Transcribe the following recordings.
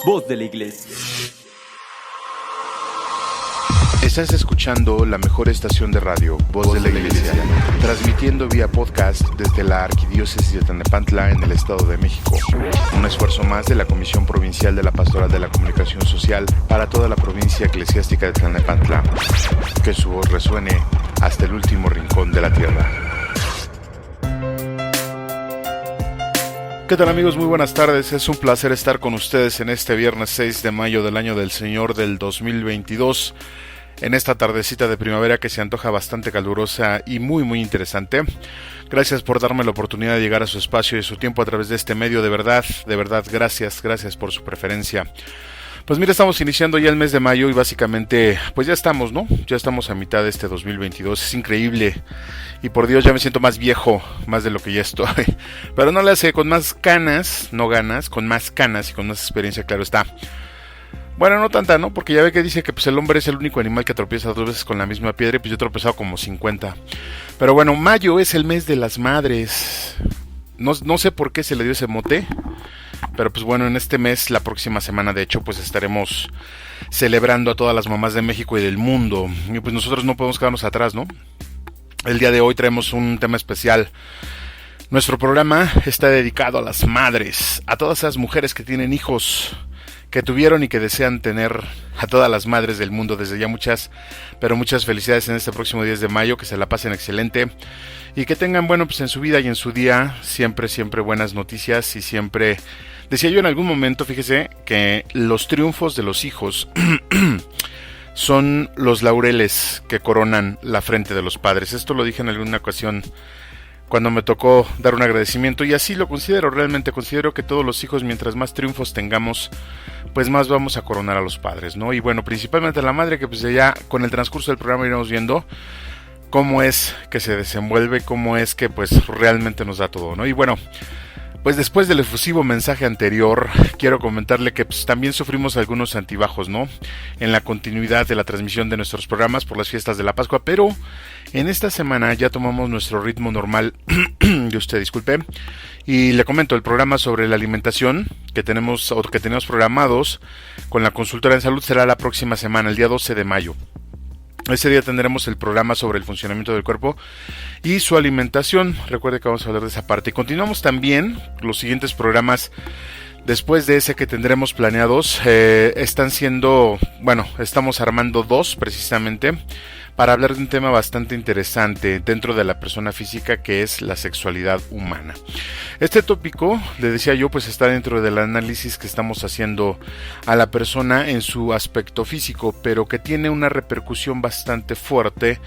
Voz de la Iglesia. Estás escuchando la mejor estación de radio, Voz de la Iglesia, transmitiendo vía podcast desde la Arquidiócesis de Tlalnepantla en el Estado de México. Un esfuerzo más de la Comisión Provincial de la Pastoral de la Comunicación Social para toda la provincia eclesiástica de Tlalnepantla. Que su voz resuene hasta el último rincón de la tierra. ¿Qué tal, amigos? Muy buenas tardes. Es un placer estar con ustedes en este viernes 6 de mayo del año del Señor del 2022. En esta tardecita de primavera que se antoja bastante calurosa y muy interesante. Gracias por darme la oportunidad de llegar a su espacio y su tiempo a través de este medio. De verdad, gracias por su preferencia. Pues mira, estamos iniciando ya el mes de mayo y básicamente, pues ya estamos, ¿no? Ya estamos a mitad de este 2022, es increíble. Y por Dios, ya me siento más viejo, más de lo que ya estoy. Pero no le hace, con más canas, no ganas, con más canas y con más experiencia, claro está. Bueno, no tanta, ¿no? Porque ya ve que dice que pues el hombre es el único animal que tropieza 2 veces con la misma piedra y pues yo he tropezado como 50. Pero bueno, mayo es el mes de las madres. No sé por qué se le dio ese mote. Pero pues bueno, en este mes, la próxima semana de hecho, pues estaremos celebrando a todas las mamás de México y del mundo. Y pues nosotros no podemos quedarnos atrás, ¿no? El día de hoy traemos un tema especial. Nuestro programa está dedicado a las madres, a todas esas mujeres que tienen hijos, que tuvieron y que desean tener, a todas las madres del mundo. Desde ya muchas felicidades en este próximo 10 de mayo, que se la pasen excelente y que tengan, bueno, pues en su vida y en su día siempre buenas noticias y siempre, decía yo en algún momento, fíjese, que los triunfos de los hijos son los laureles que coronan la frente de los padres. Esto lo dije en alguna ocasión cuando me tocó dar un agradecimiento y así lo considero, realmente considero que todos los hijos, mientras más triunfos tengamos, pues más vamos a coronar a los padres, ¿no? Y bueno, principalmente a la madre, que pues ya con el transcurso del programa iremos viendo cómo es que se desenvuelve, cómo es que pues realmente nos da todo, ¿no? Y bueno, pues después del efusivo mensaje anterior, quiero comentarle que pues también sufrimos algunos altibajos, ¿no? En la continuidad de la transmisión de nuestros programas por las fiestas de la Pascua, pero en esta semana ya tomamos nuestro ritmo normal, de usted disculpe, y le comento el programa sobre la alimentación que tenemos programados con la consultora en salud será la próxima semana, el día 12 de mayo. Ese día tendremos el programa sobre el funcionamiento del cuerpo y su alimentación. Recuerde que vamos a hablar de esa parte. Y continuamos también los siguientes programas. Después de ese que tendremos planeados, estamos armando 2 precisamente para hablar de un tema bastante interesante dentro de la persona física, que es la sexualidad humana. Este tópico, le decía yo, pues está dentro del análisis que estamos haciendo a la persona en su aspecto físico, pero que tiene una repercusión bastante fuerte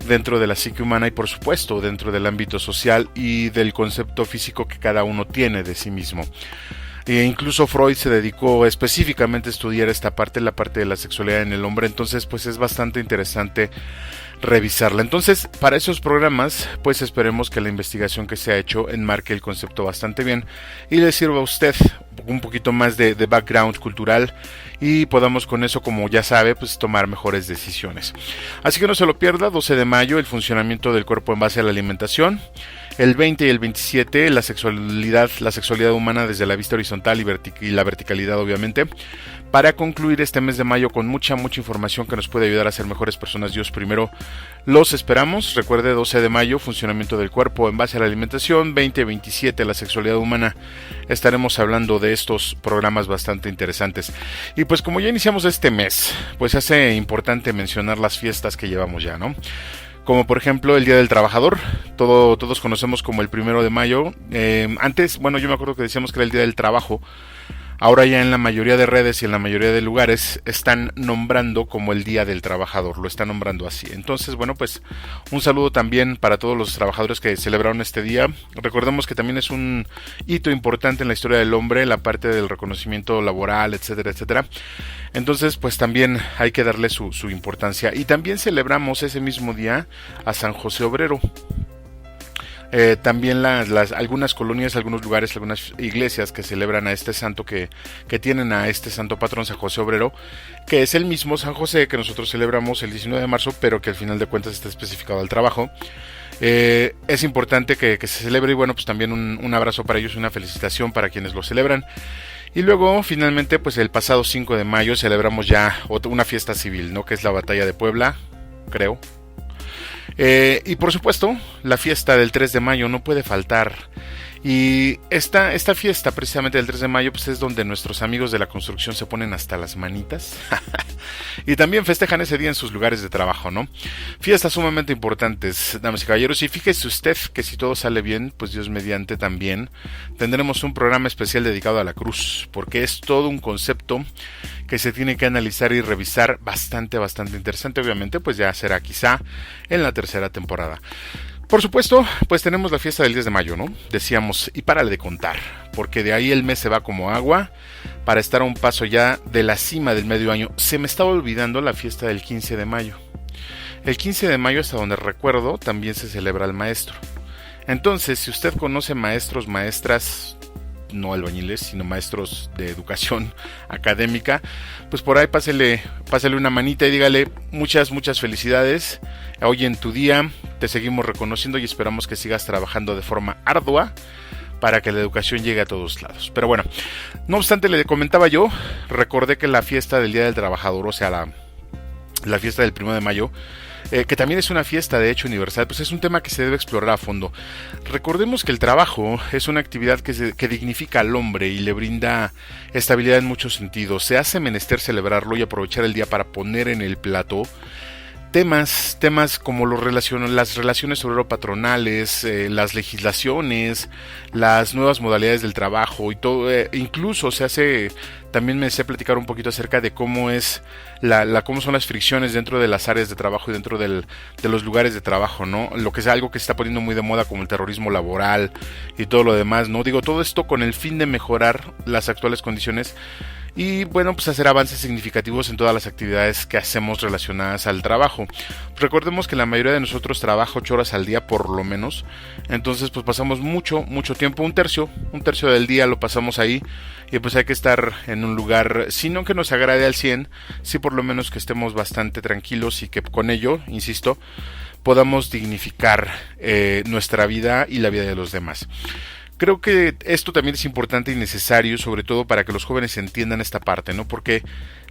dentro de la psique humana y por supuesto dentro del ámbito social y del concepto físico que cada uno tiene de sí mismo. E incluso Freud se dedicó específicamente a estudiar esta parte, la parte de la sexualidad en el hombre, entonces pues es bastante interesante revisarla. Entonces, para esos programas, pues esperemos que la investigación que se ha hecho enmarque el concepto bastante bien y le sirva a usted un poquito más de background cultural y podamos con eso, como ya sabe, pues tomar mejores decisiones. Así que no se lo pierda, 12 de mayo, el funcionamiento del cuerpo en base a la alimentación. El 20 y el 27, la sexualidad humana desde la vista horizontal y la verticalidad, obviamente. Para concluir este mes de mayo con mucha información que nos puede ayudar a ser mejores personas. Dios primero, los esperamos. Recuerde, 12 de mayo, funcionamiento del cuerpo en base a la alimentación. 20 y 27, la sexualidad humana. Estaremos hablando de estos programas bastante interesantes. Y pues como ya iniciamos este mes, pues hace importante mencionar las fiestas que llevamos ya, ¿no? Como por ejemplo el Día del Trabajador, todos conocemos como el 1 de mayo. Antes, bueno, yo me acuerdo que decíamos que era el Día del Trabajo. Ahora ya en la mayoría de redes y en la mayoría de lugares están nombrando como el Día del Trabajador, lo están nombrando así. Entonces, bueno, pues un saludo también para todos los trabajadores que celebraron este día. Recordemos que también es un hito importante en la historia del hombre, la parte del reconocimiento laboral, etcétera, etcétera. Entonces, pues también hay que darle su importancia. Y también celebramos ese mismo día a San José Obrero. También algunas colonias, algunos lugares, algunas iglesias que celebran a este santo, que tienen a este santo patrón, San José Obrero, que es el mismo San José que nosotros celebramos el 19 de marzo, pero que al final de cuentas está especificado al trabajo. Es importante que se celebre y bueno, pues también un abrazo para ellos, una felicitación para quienes lo celebran. Y luego, finalmente, pues el pasado 5 de mayo celebramos ya una fiesta civil, ¿no? Que es la Batalla de Puebla, creo. Y por supuesto, la fiesta del 3 de mayo no puede faltar. Y esta fiesta, precisamente del 3 de mayo, pues es donde nuestros amigos de la construcción se ponen hasta las manitas. Y también festejan ese día en sus lugares de trabajo, ¿no? Fiestas sumamente importantes, damas y caballeros. Y fíjese usted que si todo sale bien, pues Dios mediante también, tendremos un programa especial dedicado a la cruz, porque es todo un concepto que se tiene que analizar y revisar bastante interesante. Obviamente, pues ya será quizá en la tercera temporada. Por supuesto, pues tenemos la fiesta del 10 de mayo, ¿no? Decíamos, y párale de contar, porque de ahí el mes se va como agua para estar a un paso ya de la cima del medio año. Se me estaba olvidando la fiesta del 15 de mayo. El 15 de mayo, hasta donde recuerdo, también se celebra el maestro. Entonces, si usted conoce maestros, maestras, no albañiles, sino maestros de educación académica, pues por ahí pásele una manita y dígale muchas felicidades. Hoy en tu día te seguimos reconociendo y esperamos que sigas trabajando de forma ardua para que la educación llegue a todos lados. Pero bueno, no obstante, le comentaba yo, recordé que la fiesta del Día del Trabajador, o sea, la fiesta del 1 de mayo, que también es una fiesta de hecho universal, pues es un tema que se debe explorar a fondo. Recordemos que el trabajo es una actividad que dignifica al hombre y le brinda estabilidad en muchos sentidos. Se hace menester celebrarlo y aprovechar el día para poner en el plato temas como las relaciones obrero-patronales, las legislaciones, las nuevas modalidades del trabajo y todo. Incluso también me sé platicar un poquito acerca de cómo es cómo son las fricciones dentro de las áreas de trabajo y dentro de los lugares de trabajo, ¿no? Lo que es algo que se está poniendo muy de moda, como el terrorismo laboral y todo lo demás, ¿no? Digo, todo esto con el fin de mejorar las actuales condiciones y bueno, pues hacer avances significativos en todas las actividades que hacemos relacionadas al trabajo. Recordemos que la mayoría de nosotros trabaja 8 horas al día por lo menos, entonces pues pasamos mucho tiempo, un tercio del día lo pasamos ahí, y pues hay que estar en un lugar, si no que nos agrade al 100, sí por lo menos que estemos bastante tranquilos y que con ello, insisto, podamos dignificar nuestra vida y la vida de los demás. Creo que esto también es importante y necesario, sobre todo para que los jóvenes entiendan esta parte, ¿no? Porque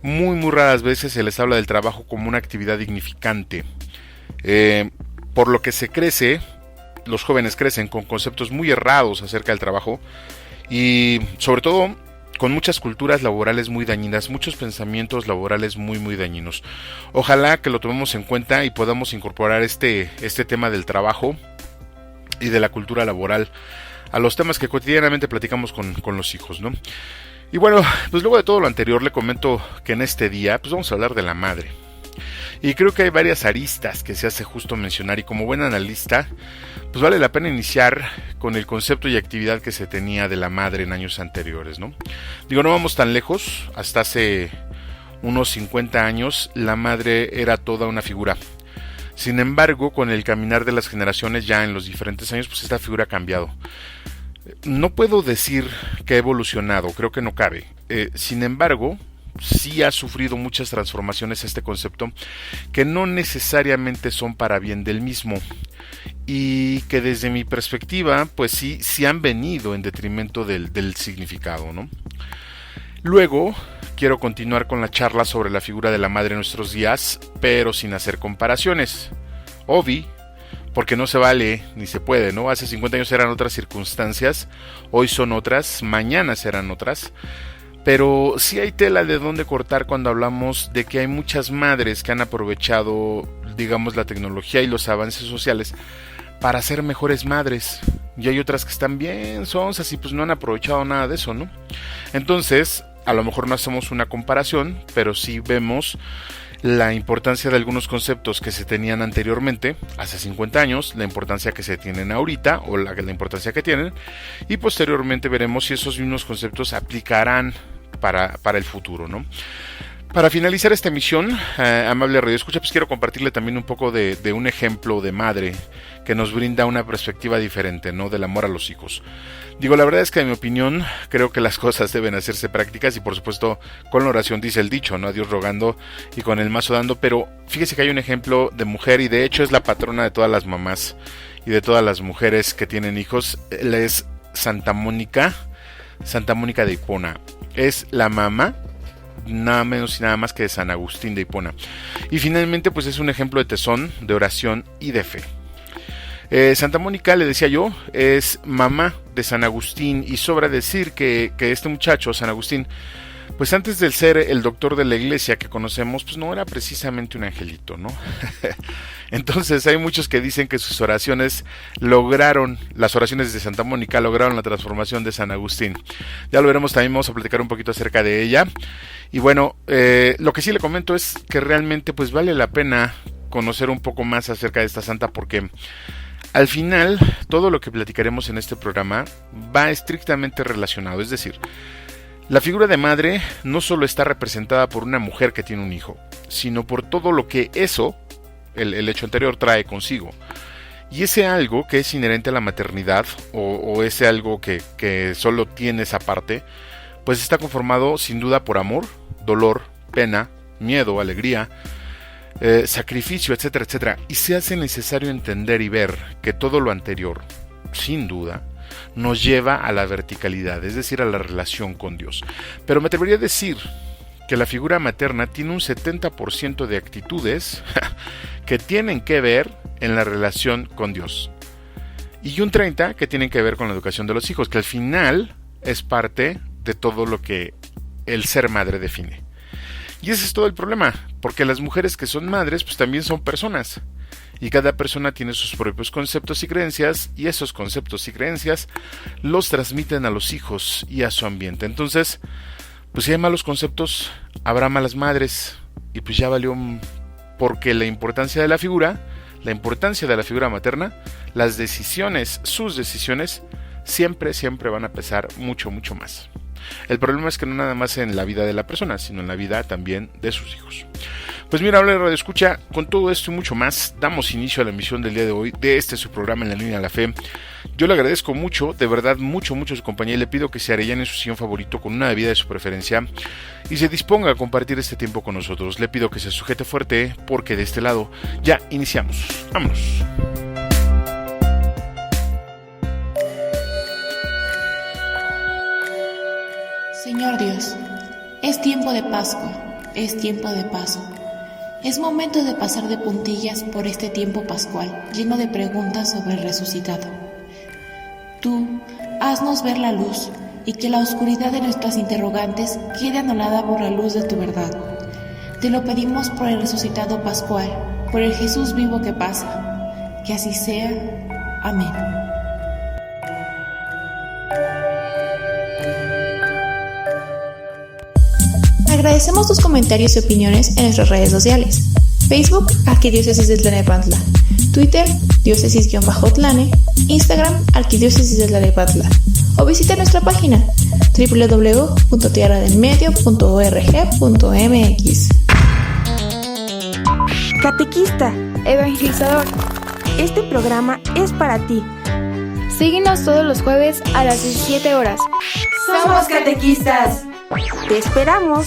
muy raras veces se les habla del trabajo como una actividad dignificante. Por lo que los jóvenes crecen con conceptos muy errados acerca del trabajo y sobre todo con muchas culturas laborales muy dañinas, muchos pensamientos laborales muy dañinos. Ojalá que lo tomemos en cuenta y podamos incorporar este tema del trabajo y de la cultura laboral a los temas que cotidianamente platicamos con los hijos, ¿no? Y bueno, pues luego de todo lo anterior le comento que en este día pues vamos a hablar de la madre. Y creo que hay varias aristas que se hace justo mencionar, y como buen analista pues vale la pena iniciar con el concepto y actividad que se tenía de la madre en años anteriores, ¿no? Digo, no vamos tan lejos, hasta hace unos 50 años la madre era toda una figura. Sin embargo, con el caminar de las generaciones ya en los diferentes años, pues esta figura ha cambiado. No puedo decir que ha evolucionado, creo que no cabe. Sin embargo, sí ha sufrido muchas transformaciones este concepto que no necesariamente son para bien del mismo. Y que desde mi perspectiva, pues sí han venido en detrimento del significado, ¿no? Luego, quiero continuar con la charla sobre la figura de la madre en nuestros días, pero sin hacer comparaciones. Porque no se vale ni se puede, ¿no? Hace 50 años eran otras circunstancias, hoy son otras, mañana serán otras. Pero sí hay tela de dónde cortar cuando hablamos de que hay muchas madres que han aprovechado, digamos, la tecnología y los avances sociales para ser mejores madres. Y hay otras que están bien sonsas y pues no han aprovechado nada de eso, ¿no? Entonces, a lo mejor no hacemos una comparación, pero sí vemos la importancia de algunos conceptos que se tenían anteriormente, hace 50 años, la importancia que se tienen ahorita, o la importancia que tienen, y posteriormente veremos si esos mismos conceptos se aplicarán para el futuro, ¿no? Para finalizar esta emisión, amable Radio Escucha, pues quiero compartirle también un poco de un ejemplo de madre que nos brinda una perspectiva diferente, ¿no? Del amor a los hijos. Digo, la verdad es que en mi opinión creo que las cosas deben hacerse prácticas y por supuesto con la oración dice el dicho, ¿no? A Dios rogando y con el mazo dando, pero fíjese que hay un ejemplo de mujer y de hecho es la patrona de todas las mamás y de todas las mujeres que tienen hijos. Ella es Santa Mónica de Hipona. es la mamá, nada menos y nada más que de San Agustín de Hipona. Y finalmente pues es un ejemplo de tesón, de oración y de fe. Santa Mónica, le decía yo, es mamá de San Agustín, y sobra decir que este muchacho, San Agustín, pues antes de ser el doctor de la iglesia que conocemos, pues no era precisamente un angelito, ¿no? Entonces hay muchos que dicen que sus oraciones las oraciones de Santa Mónica lograron la transformación de San Agustín. Ya lo veremos, también vamos a platicar un poquito acerca de ella. Y bueno, lo que sí le comento es que realmente pues vale la pena conocer un poco más acerca de esta santa, porque al final todo lo que platicaremos en este programa va estrictamente relacionado, es decir, la figura de madre no solo está representada por una mujer que tiene un hijo, sino por todo lo que eso, el hecho anterior, trae consigo. Y ese algo que es inherente a la maternidad, o ese algo que solo tiene esa parte, pues está conformado sin duda por amor, dolor, pena, miedo, alegría, sacrificio, etcétera, etcétera. Y se hace necesario entender y ver que todo lo anterior, sin duda, nos lleva a la verticalidad, es decir, a la relación con Dios. Pero me atrevería a decir que la figura materna tiene un 70% de actitudes que tienen que ver en la relación con Dios, y un 30% que tienen que ver con la educación de los hijos, que al final es parte de todo lo que el ser madre define. Y ese es todo el problema, porque las mujeres que son madres pues también son personas, y cada persona tiene sus propios conceptos y creencias, y esos conceptos y creencias los transmiten a los hijos y a su ambiente. Entonces, pues si hay malos conceptos, habrá malas madres, y pues ya valió, porque la importancia de la figura materna, las decisiones, sus decisiones, siempre van a pesar mucho, mucho más. El problema es que no nada más en la vida de la persona, sino en la vida también de sus hijos. Pues mira, habla de Radio Escucha, con todo esto y mucho más, damos inicio a la emisión del día de hoy de su programa En la Línea de la Fe. Yo le agradezco mucho, de verdad, mucho su compañía, y le pido que se arrellane en su sillón favorito con una bebida de su preferencia y se disponga a compartir este tiempo con nosotros. Le pido que se sujete fuerte, porque de este lado ya iniciamos. Vámonos. Señor Dios, es tiempo de Pascua, es tiempo de paso. Es momento de pasar de puntillas por este tiempo pascual, lleno de preguntas sobre el resucitado. Tú, haznos ver la luz, y que la oscuridad de nuestras interrogantes quede anulada por la luz de tu verdad. Te lo pedimos por el resucitado pascual, por el Jesús vivo que pasa. Que así sea. Amén. Agradecemos tus comentarios y opiniones en nuestras redes sociales. Facebook, Arquidiócesis de Tlalnepantla. Twitter, diócesis-tlane. Instagram, Arquidiócesis de Tlalnepantla. O visita nuestra página www.tierradelmedio.org.mx. Catequista, evangelizador, este programa es para ti. Síguenos todos los jueves a las 17 horas. ¡Somos catequistas! ¡Te esperamos!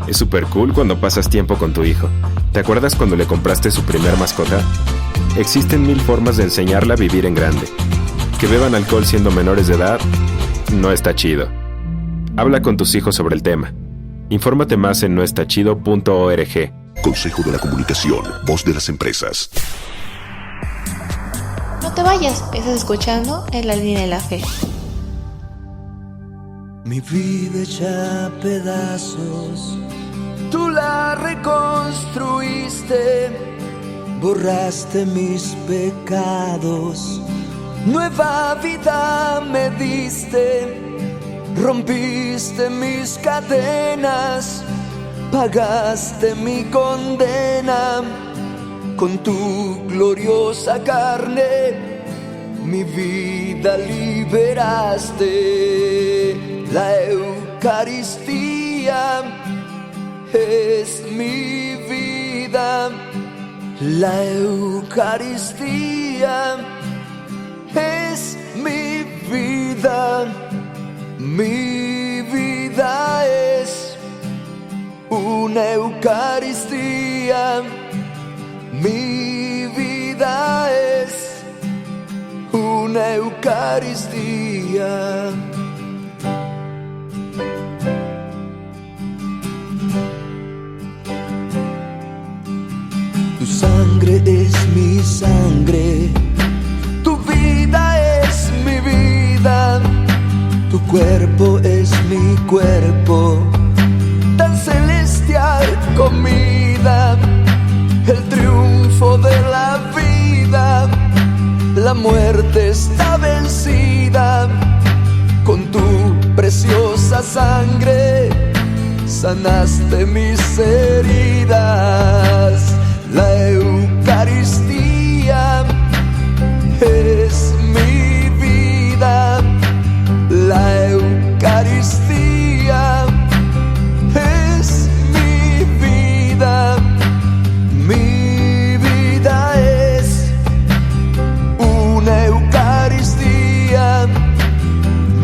Es súper cool cuando pasas tiempo con tu hijo. ¿Te acuerdas cuando le compraste su primer mascota? Existen 1000 formas de enseñarla a vivir en grande. Que beban alcohol siendo menores de edad no está chido. Habla con tus hijos sobre el tema. Infórmate más en noestachido.org. Consejo de la Comunicación, voz de las empresas. No te vayas, estás escuchando En la Línea de la Fe. Mi vida hecha a pedazos, tú la reconstruiste, borraste mis pecados, nueva vida me diste, rompiste mis cadenas, pagaste mi condena, con tu gloriosa carne mi vida liberaste. La Eucaristía es mi vida, la Eucaristía es mi vida es una Eucaristía, mi vida es una Eucaristía. cuerpo es mi cuerpo, tan celestial comida, el triunfo de la vida, la muerte está vencida, con tu preciosa sangre sanaste mis heridas. La Eucaristía es mi vida, la Eucaristía es mi vida. Mi vida es una Eucaristía,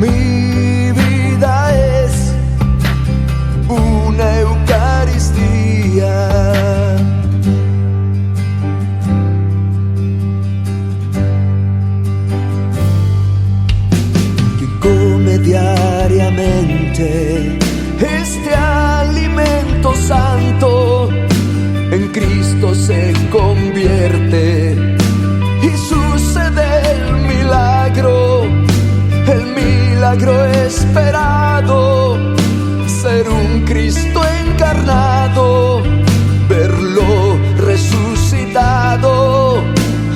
mi vida es una Eucaristía. Diariamente este alimento santo en Cristo se convierte y sucede el milagro esperado, ser un Cristo encarnado, verlo resucitado,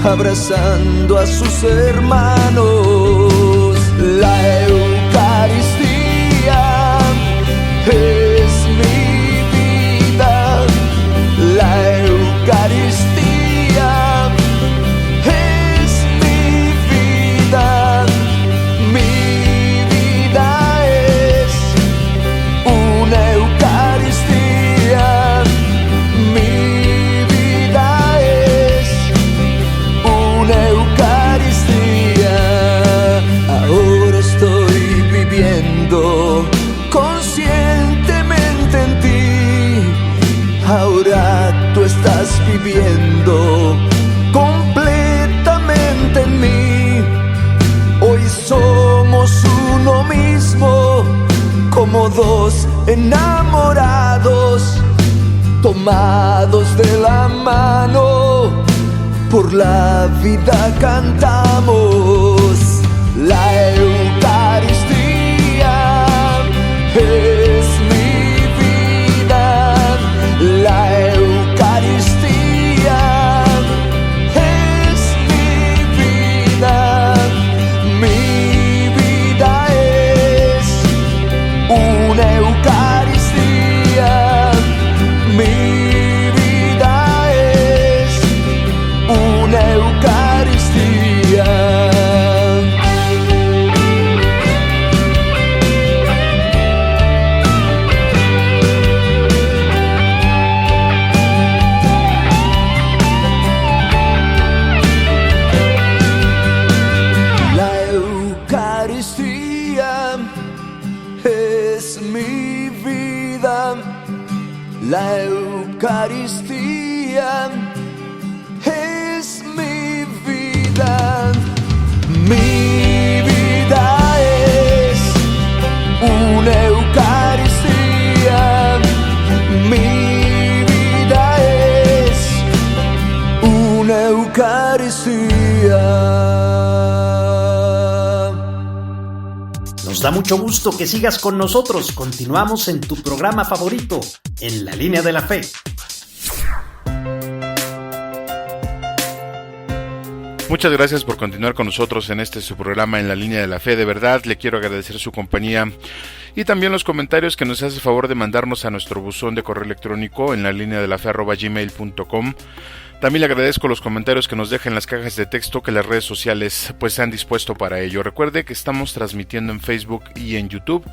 abrazando a sus hermanos. La Eucaristía es mi vida, la Eucaristía es mi vida. Mi vida es una Eucaristía, mi vida es una Eucaristía. Ahora estoy viviendo conscientemente en ti, ahora tú estás viviendo completamente en mí. Hoy somos uno mismo, como dos enamorados, tomados de la mano, por la vida cantamos. La Eucaristía es mi vida, la Eucaristía es mi vida. Mi vida es una Eucaristía, mi vida es una Eucaristía. La Eucaristía es mi vida. Mi vida es una Eucaristía. Mi vida es una Eucaristía. Nos da mucho gusto que sigas con nosotros. Continuamos en tu programa favorito, En la Línea de la Fe. Muchas gracias por continuar con nosotros en su programa En la Línea de la Fe. De verdad, le quiero agradecer su compañía y también los comentarios que nos hace favor de mandarnos a nuestro buzón de correo electrónico en la línea de la fe @gmail.com. También le agradezco los comentarios que nos deja en las cajas de texto que las redes sociales pues se han dispuesto para ello. Recuerde que estamos transmitiendo en Facebook y en YouTube.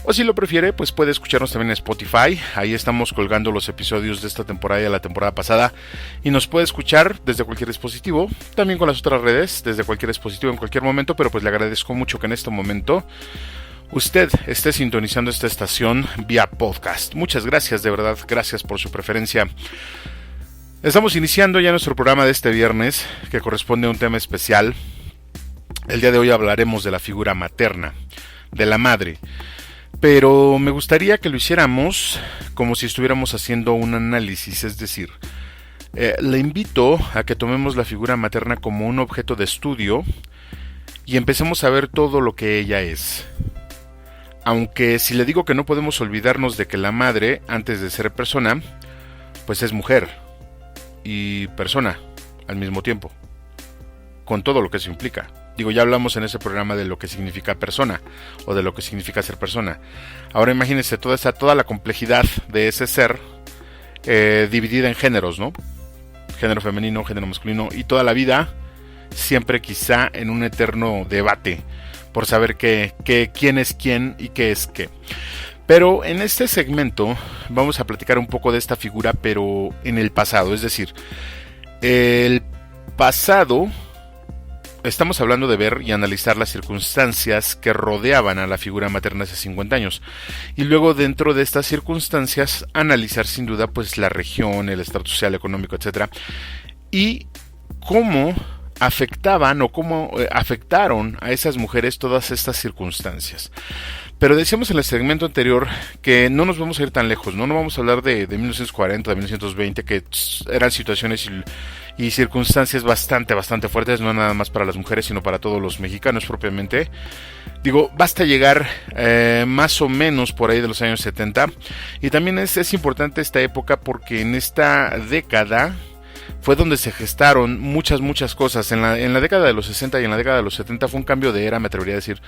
O si lo prefiere, pues puede escucharnos también en Spotify. Ahí estamos colgando los episodios de esta temporada y de la temporada pasada. Y nos puede escuchar desde cualquier dispositivo. También con las otras redes, desde cualquier dispositivo en cualquier momento. Pero pues le agradezco mucho que en este momento usted esté sintonizando esta estación vía podcast. Muchas gracias, de verdad. Gracias por su preferencia. Estamos iniciando ya nuestro programa de este viernes, que corresponde a un tema especial. El día de hoy hablaremos de la figura materna, de la madre. Pero me gustaría que lo hiciéramos como si estuviéramos haciendo un análisis, es decir, le invito a que tomemos la figura materna como un objeto de estudio y empecemos a ver todo lo que ella es. Aunque si le digo que no podemos olvidarnos de que la madre, antes de ser persona, pues es mujer y persona al mismo tiempo, con todo lo que eso implica. Digo, ya hablamos en ese programa de lo que significa persona o de lo que significa ser persona. Ahora imagínense toda la complejidad de ese ser dividida en géneros, ¿no? Género femenino, género masculino, y toda la vida siempre quizá en un eterno debate por saber quién es quién y qué es qué. Pero en este segmento vamos a platicar un poco de esta figura, pero en el pasado. Es decir, el pasado, estamos hablando de ver y analizar las circunstancias que rodeaban a la figura materna hace 50 años. Y luego dentro de estas circunstancias analizar sin duda pues la región, el estrato social, económico, etcétera, y cómo afectaban o cómo afectaron a esas mujeres todas estas circunstancias. Pero decíamos en el segmento anterior que no nos vamos a ir tan lejos, no vamos a hablar de 1940, de 1920, que eran situaciones y circunstancias bastante fuertes, no nada más para las mujeres, sino para todos los mexicanos propiamente. Digo, basta llegar más o menos por ahí de los años 70, y también es importante esta época porque en esta década fue donde se gestaron muchas cosas. En la década de los 60 y en la década de los 70 fue un cambio de era, me atrevería a decir,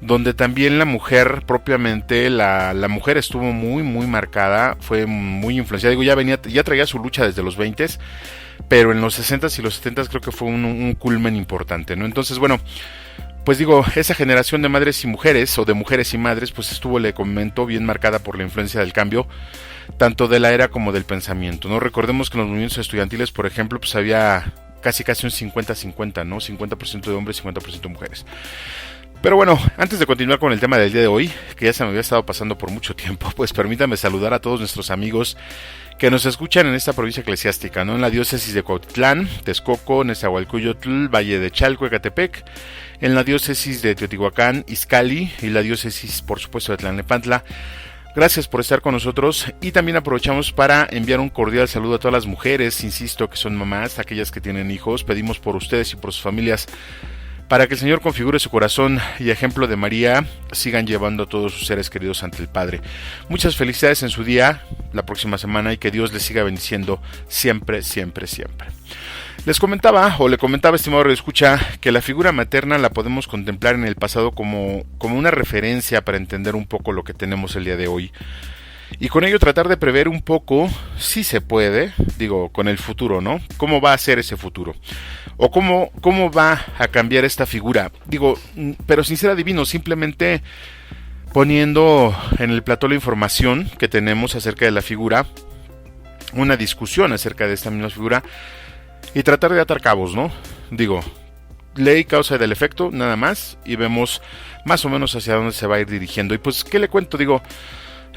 donde también la mujer propiamente, la mujer estuvo muy marcada, fue muy influenciada. Digo, ya traía su lucha desde los 20s, pero en los 60s y los 70s creo que fue un culmen importante, ¿no? Entonces, bueno, pues digo, esa generación de madres y mujeres, o de mujeres y madres, pues estuvo, le comento, bien marcada por la influencia del cambio, tanto de la era como del pensamiento, ¿no? Recordemos que en los movimientos estudiantiles, por ejemplo, pues había casi un 50-50, ¿no? 50% de hombres, 50% de mujeres. Pero bueno, antes de continuar con el tema del día de hoy, que ya se me había estado pasando por mucho tiempo, pues permítame saludar a todos nuestros amigos que nos escuchan en esta provincia eclesiástica, ¿no? En la diócesis de Cuautitlán, Texcoco, Nezahualcóyotl, Valle de Chalco, Ecatepec, en la diócesis de Teotihuacán, Izcalli, y la diócesis, por supuesto, de Tlalnepantla. Gracias por estar con nosotros, y también aprovechamos para enviar un cordial saludo a todas las mujeres, insisto, que son mamás, aquellas que tienen hijos. Pedimos por ustedes y por sus familias, para que el Señor configure su corazón y, ejemplo de María, sigan llevando a todos sus seres queridos ante el Padre. Muchas felicidades en su día, la próxima semana, y que Dios les siga bendiciendo siempre. Les comentaba, estimado radioescucha, que la figura materna la podemos contemplar en el pasado como una referencia para entender un poco lo que tenemos el día de hoy. Y con ello tratar de prever un poco, si se puede, digo, con el futuro, ¿no? ¿Cómo va a ser ese futuro? O cómo va a cambiar esta figura. Digo, pero sin ser adivino, simplemente poniendo en el plató la información que tenemos acerca de la figura, una discusión acerca de esta misma figura, y tratar de atar cabos, ¿no? Digo, ley, causa y del efecto, nada más, y vemos más o menos hacia dónde se va a ir dirigiendo. Y pues, ¿qué le cuento? Digo,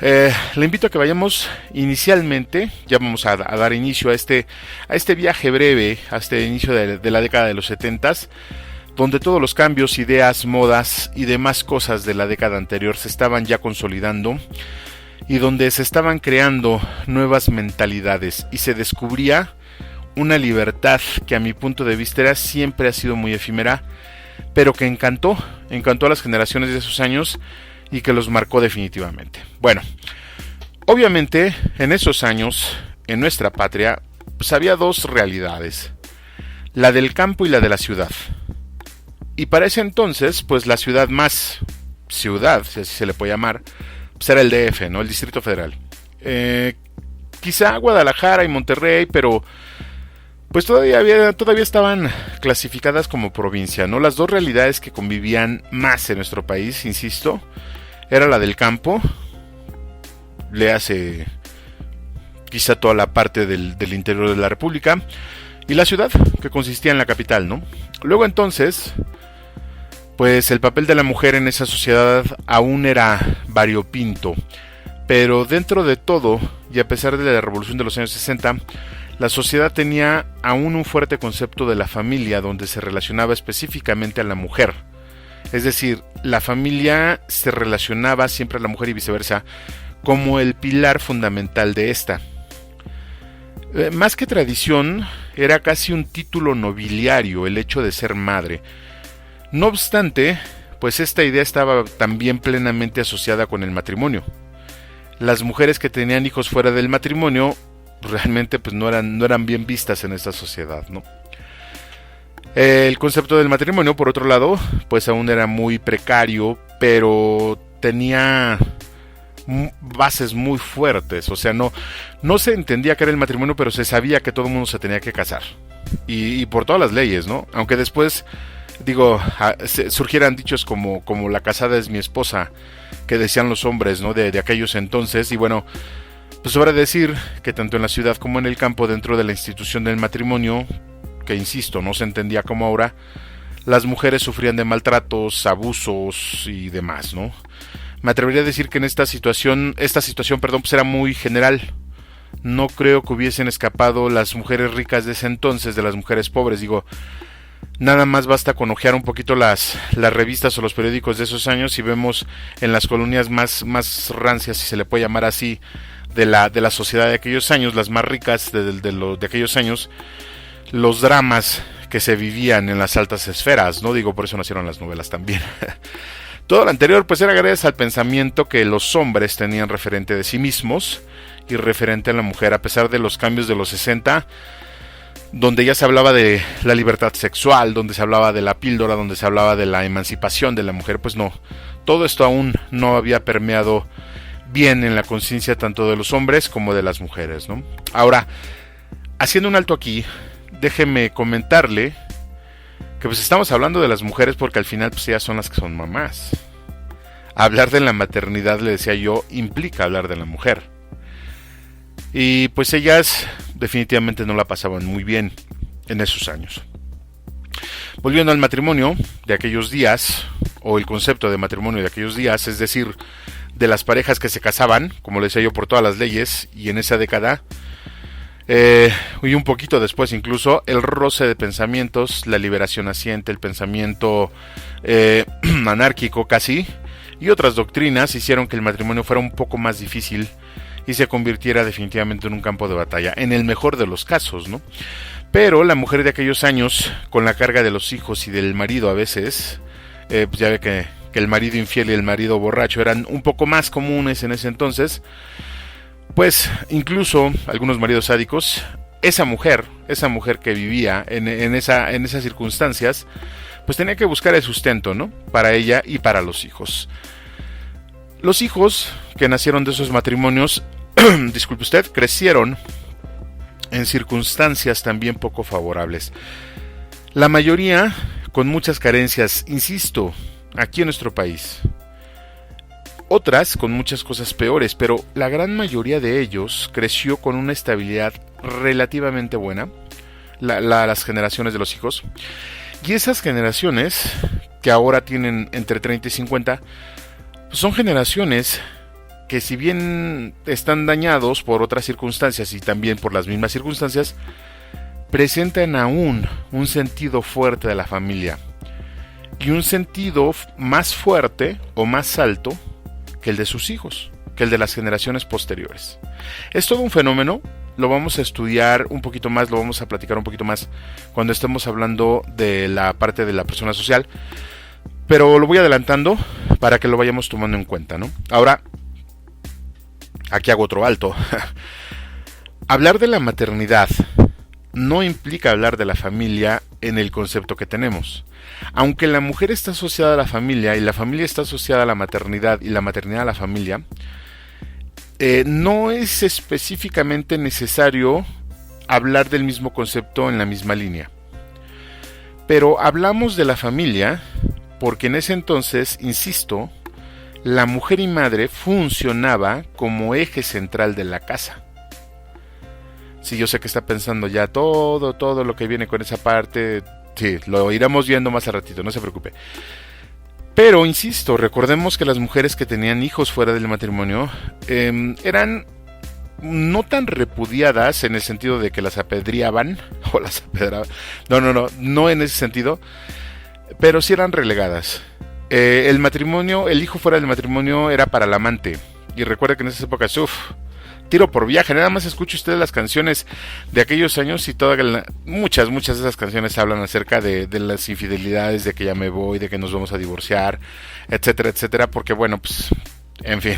le invito a que vayamos inicialmente, ya vamos a dar inicio a este viaje breve, a este inicio de la década de los 70s, donde todos los cambios, ideas, modas y demás cosas de la década anterior se estaban ya consolidando, y donde se estaban creando nuevas mentalidades, y se descubría una libertad que a mi punto de vista siempre ha sido muy efímera, pero que encantó a las generaciones de esos años y que los marcó definitivamente. Bueno, obviamente en esos años, en nuestra patria, pues había dos realidades, la del campo y la de la ciudad. Y para ese entonces, pues la ciudad más ciudad, si así se le puede llamar, pues era el DF, ¿no? El Distrito Federal. Quizá Guadalajara y Monterrey, pero pues todavía estaban clasificadas como provincia, ¿no? Las dos realidades que convivían más en nuestro país, insisto, era la del campo, le hace quizá toda la parte del interior de la República, y la ciudad, que consistía en la capital, ¿no? Luego entonces, pues el papel de la mujer en esa sociedad aún era variopinto, pero dentro de todo, y a pesar de la revolución de los años 60, la sociedad tenía aún un fuerte concepto de la familia, donde se relacionaba específicamente a la mujer. Es decir, la familia se relacionaba siempre a la mujer y viceversa, como el pilar fundamental de esta. Más que tradición, era casi un título nobiliario el hecho de ser madre. No obstante, pues esta idea estaba también plenamente asociada con el matrimonio. Las mujeres que tenían hijos fuera del matrimonio realmente pues no eran bien vistas en esta sociedad, ¿no? El concepto del matrimonio, por otro lado, pues aún era muy precario, pero tenía bases muy fuertes. O sea, no se entendía qué era el matrimonio, pero se sabía que todo el mundo se tenía que casar. Y por todas las leyes, ¿no? Aunque después, surgieran dichos como la casada es mi esposa, que decían los hombres, ¿no? De aquellos entonces. Y bueno, pues sobra decir que tanto en la ciudad como en el campo, dentro de la institución del matrimonio, que insisto, no se entendía como ahora, las mujeres sufrían de maltratos, abusos y demás, ¿no? Me atrevería a decir que en esta situación, pues era muy general. No creo que hubiesen escapado las mujeres ricas de ese entonces de las mujeres pobres. Digo, nada más basta con ojear un poquito las revistas o los periódicos de esos años y vemos en las colonias más rancias, si se le puede llamar así, de la sociedad de aquellos años, las más ricas de aquellos años, los dramas que se vivían en las altas esferas, ¿no? Digo, por eso nacieron las novelas también. Todo lo anterior pues era gracias al pensamiento que los hombres tenían referente de sí mismos y referente a la mujer, a pesar de los cambios de los 60, donde ya se hablaba de la libertad sexual, donde se hablaba de la píldora, donde se hablaba de la emancipación de la mujer. Pues no, todo esto aún no había permeado bien en la conciencia tanto de los hombres como de las mujeres, ¿no? Ahora, haciendo un alto aquí, déjeme comentarle que pues estamos hablando de las mujeres porque al final pues ellas son las que son mamás. Hablar de la maternidad, le decía yo, implica hablar de la mujer. Y pues ellas definitivamente no la pasaban muy bien en esos años. Volviendo al matrimonio de aquellos días, o el concepto de matrimonio de aquellos días, es decir, de las parejas que se casaban, como le decía yo, por todas las leyes, y en esa década, y un poquito después incluso, el roce de pensamientos, la liberación naciente, el pensamiento anárquico casi, y otras doctrinas hicieron que el matrimonio fuera un poco más difícil y se convirtiera definitivamente en un campo de batalla, en el mejor de los casos, ¿no? Pero la mujer de aquellos años, con la carga de los hijos y del marido a veces, pues ya ve que el marido infiel y el marido borracho eran un poco más comunes en ese entonces, pues incluso algunos maridos sádicos, esa mujer que vivía en esas circunstancias, pues tenía que buscar el sustento, ¿no? Para ella y para los hijos. Los hijos que nacieron de esos matrimonios, disculpe usted, crecieron en circunstancias también poco favorables. La mayoría con muchas carencias, insisto, aquí en nuestro país. Otras con muchas cosas peores, pero la gran mayoría de ellos creció con una estabilidad relativamente buena, las generaciones de los hijos. Y esas generaciones, que ahora tienen entre 30 y 50, pues son generaciones que, si bien están dañados por otras circunstancias y también por las mismas circunstancias, presentan aún un sentido fuerte de la familia. Y un sentido más fuerte o más alto que el de sus hijos, que el de las generaciones posteriores. Es todo un fenómeno, lo vamos a estudiar un poquito más, lo vamos a platicar un poquito más cuando estemos hablando de la parte de la persona social, pero lo voy adelantando para que lo vayamos tomando en cuenta, ¿no? Ahora, aquí hago otro alto. Hablar de la maternidad no implica hablar de la familia en el concepto que tenemos. Aunque la mujer está asociada a la familia y la familia está asociada a la maternidad y la maternidad a la familia, no es específicamente necesario hablar del mismo concepto en la misma línea. Pero hablamos de la familia porque en ese entonces, insisto, la mujer y madre funcionaba como eje central de la casa. Sí, yo sé que está pensando ya todo lo que viene con esa parte. Sí, lo iremos viendo más a ratito, no se preocupe. Pero, insisto, recordemos que las mujeres que tenían hijos fuera del matrimonio eran no tan repudiadas en el sentido de que las apedreaban o las apedraban. No en ese sentido, pero sí eran relegadas. El hijo fuera del matrimonio era para el amante. Y recuerda que en esas épocas, tiro por viaje. Nada más escuche usted las canciones de aquellos años y muchas de esas canciones hablan acerca de las infidelidades, de que ya me voy, de que nos vamos a divorciar, etcétera, etcétera, porque bueno, pues, en fin,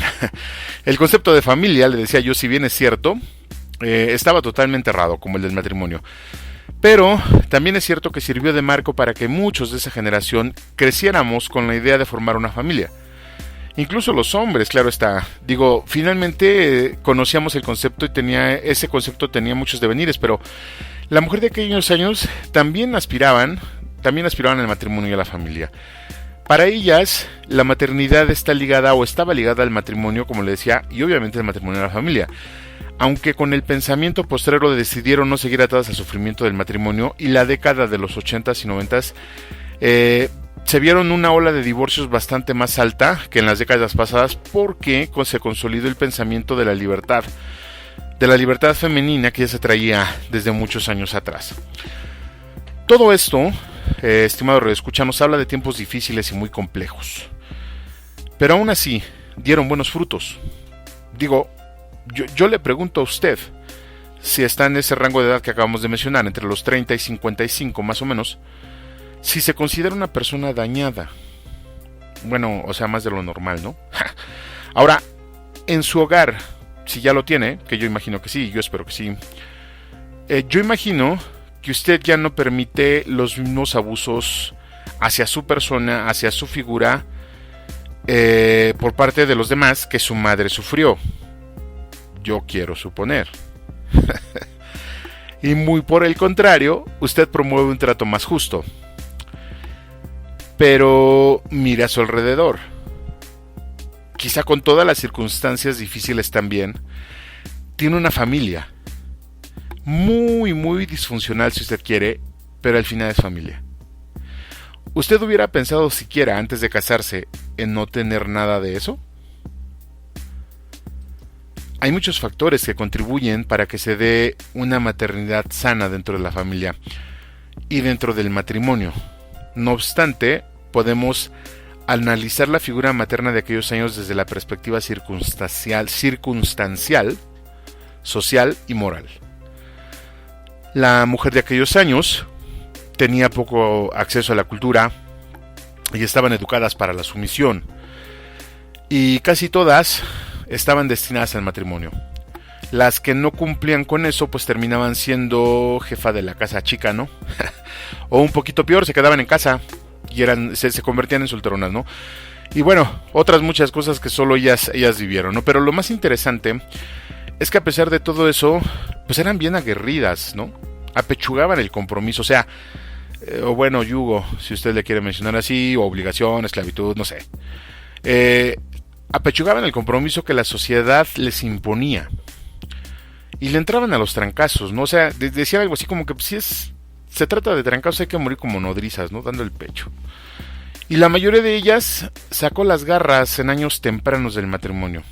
el concepto de familia, le decía yo, si bien es cierto, estaba totalmente errado, como el del matrimonio. Pero también es cierto que sirvió de marco para que muchos de esa generación creciéramos con la idea de formar una familia. Incluso los hombres, claro está. Digo, finalmente conocíamos el concepto y ese concepto tenía muchos devenires, pero la mujer de aquellos años también aspiraban al matrimonio y a la familia. Para ellas, la maternidad está ligada o estaba ligada al matrimonio, como le decía, y obviamente el matrimonio y la familia. Aunque con el pensamiento postrero decidieron no seguir atadas al sufrimiento del matrimonio, y la década de los 80s y 90s se vieron una ola de divorcios bastante más alta que en las décadas pasadas, porque se consolidó el pensamiento de la libertad femenina que ya se traía desde muchos años atrás. Todo esto, estimado radioescucha, nos habla de tiempos difíciles y muy complejos, pero aún así dieron buenos frutos. Digo, yo le pregunto a usted, si está en ese rango de edad que acabamos de mencionar, entre los 30 y 55 más o menos, si se considera una persona dañada. Bueno, o sea, más de lo normal, ¿no? Ahora, en su hogar, si ya lo tiene, que yo imagino que sí, yo espero que sí, yo imagino que usted ya no permite los mismos abusos hacia su persona, hacia su figura, por parte de los demás que su madre sufrió. Yo quiero suponer. Y muy por el contrario, usted promueve un trato más justo. Pero mire a su alrededor. Quizá con todas las circunstancias difíciles también, tiene una familia. Muy, muy disfuncional si usted quiere, pero al final es familia. ¿Usted hubiera pensado siquiera antes de casarse en no tener nada de eso? Hay muchos factores que contribuyen para que se dé una maternidad sana dentro de la familia y dentro del matrimonio. No obstante, podemos analizar la figura materna de aquellos años desde la perspectiva circunstancial, social y moral. La mujer de aquellos años tenía poco acceso a la cultura y estaban educadas para la sumisión. Y casi todas estaban destinadas al matrimonio. Las que no cumplían con eso, pues terminaban siendo jefa de la casa chica, ¿no? O un poquito peor, se quedaban en casa y se convertían en solteronas, ¿no? Y bueno, otras muchas cosas que solo ellas vivieron, ¿no? Pero lo más interesante es que a pesar de todo eso, pues eran bien aguerridas, ¿no? Apechugaban el compromiso, o sea, o bueno, yugo, si usted le quiere mencionar así, o obligación, esclavitud, no sé. Apechugaban el compromiso que la sociedad les imponía. Y le entraban a los trancazos, ¿no? O sea, decían algo así como que pues, si se trata de trancazos hay que morir como nodrizas, ¿no? Dando el pecho. Y la mayoría de ellas sacó las garras en años tempranos del matrimonio.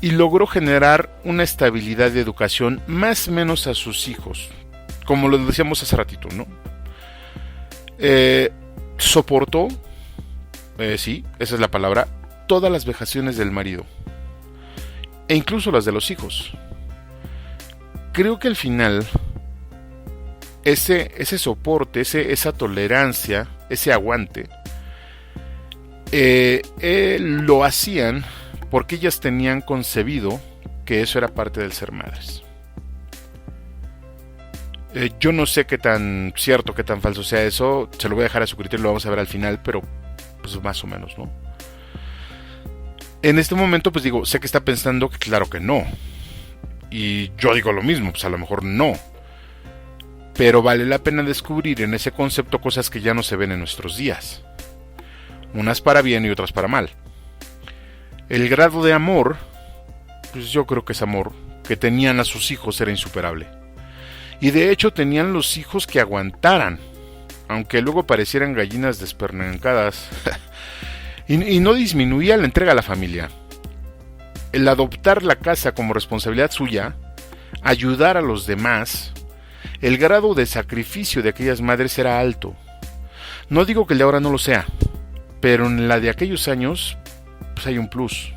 Y logró generar una estabilidad de educación más o menos a sus hijos. Como lo decíamos hace ratito, ¿no? Soportó, sí, esa es la palabra, todas las vejaciones del marido. E incluso las de los hijos. Creo que al final ese soporte, esa tolerancia, ese aguante, lo hacían porque ellas tenían concebido que eso era parte del ser madres. Yo no sé qué tan cierto, qué tan falso sea eso, se lo voy a dejar a su criterio, lo vamos a ver al final, pero pues más o menos, ¿no? En este momento pues digo, sé que está pensando que claro que no. Y yo digo lo mismo, pues a lo mejor no. Pero vale la pena descubrir en ese concepto cosas que ya no se ven en nuestros días. Unas para bien y otras para mal. El grado de amor, pues yo creo que ese amor que tenían a sus hijos era insuperable. Y de hecho tenían los hijos que aguantaran, aunque luego parecieran gallinas despernancadas. y no disminuía la entrega a la familia. El adoptar la casa como responsabilidad suya, ayudar a los demás, el grado de sacrificio de aquellas madres era alto. No digo que el de ahora no lo sea, pero en la de aquellos años, pues hay un plus.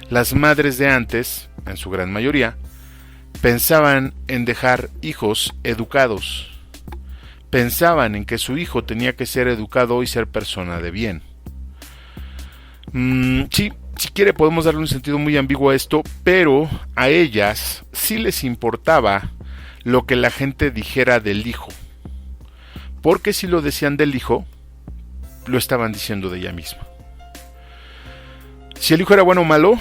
Las madres de antes, en su gran mayoría, pensaban en dejar hijos educados. Pensaban en que su hijo tenía que ser educado y ser persona de bien. Sí, si quiere podemos darle un sentido muy ambiguo a esto, pero a ellas sí les importaba lo que la gente dijera del hijo. Porque si lo decían del hijo, lo estaban diciendo de ella misma. Si el hijo era bueno o malo,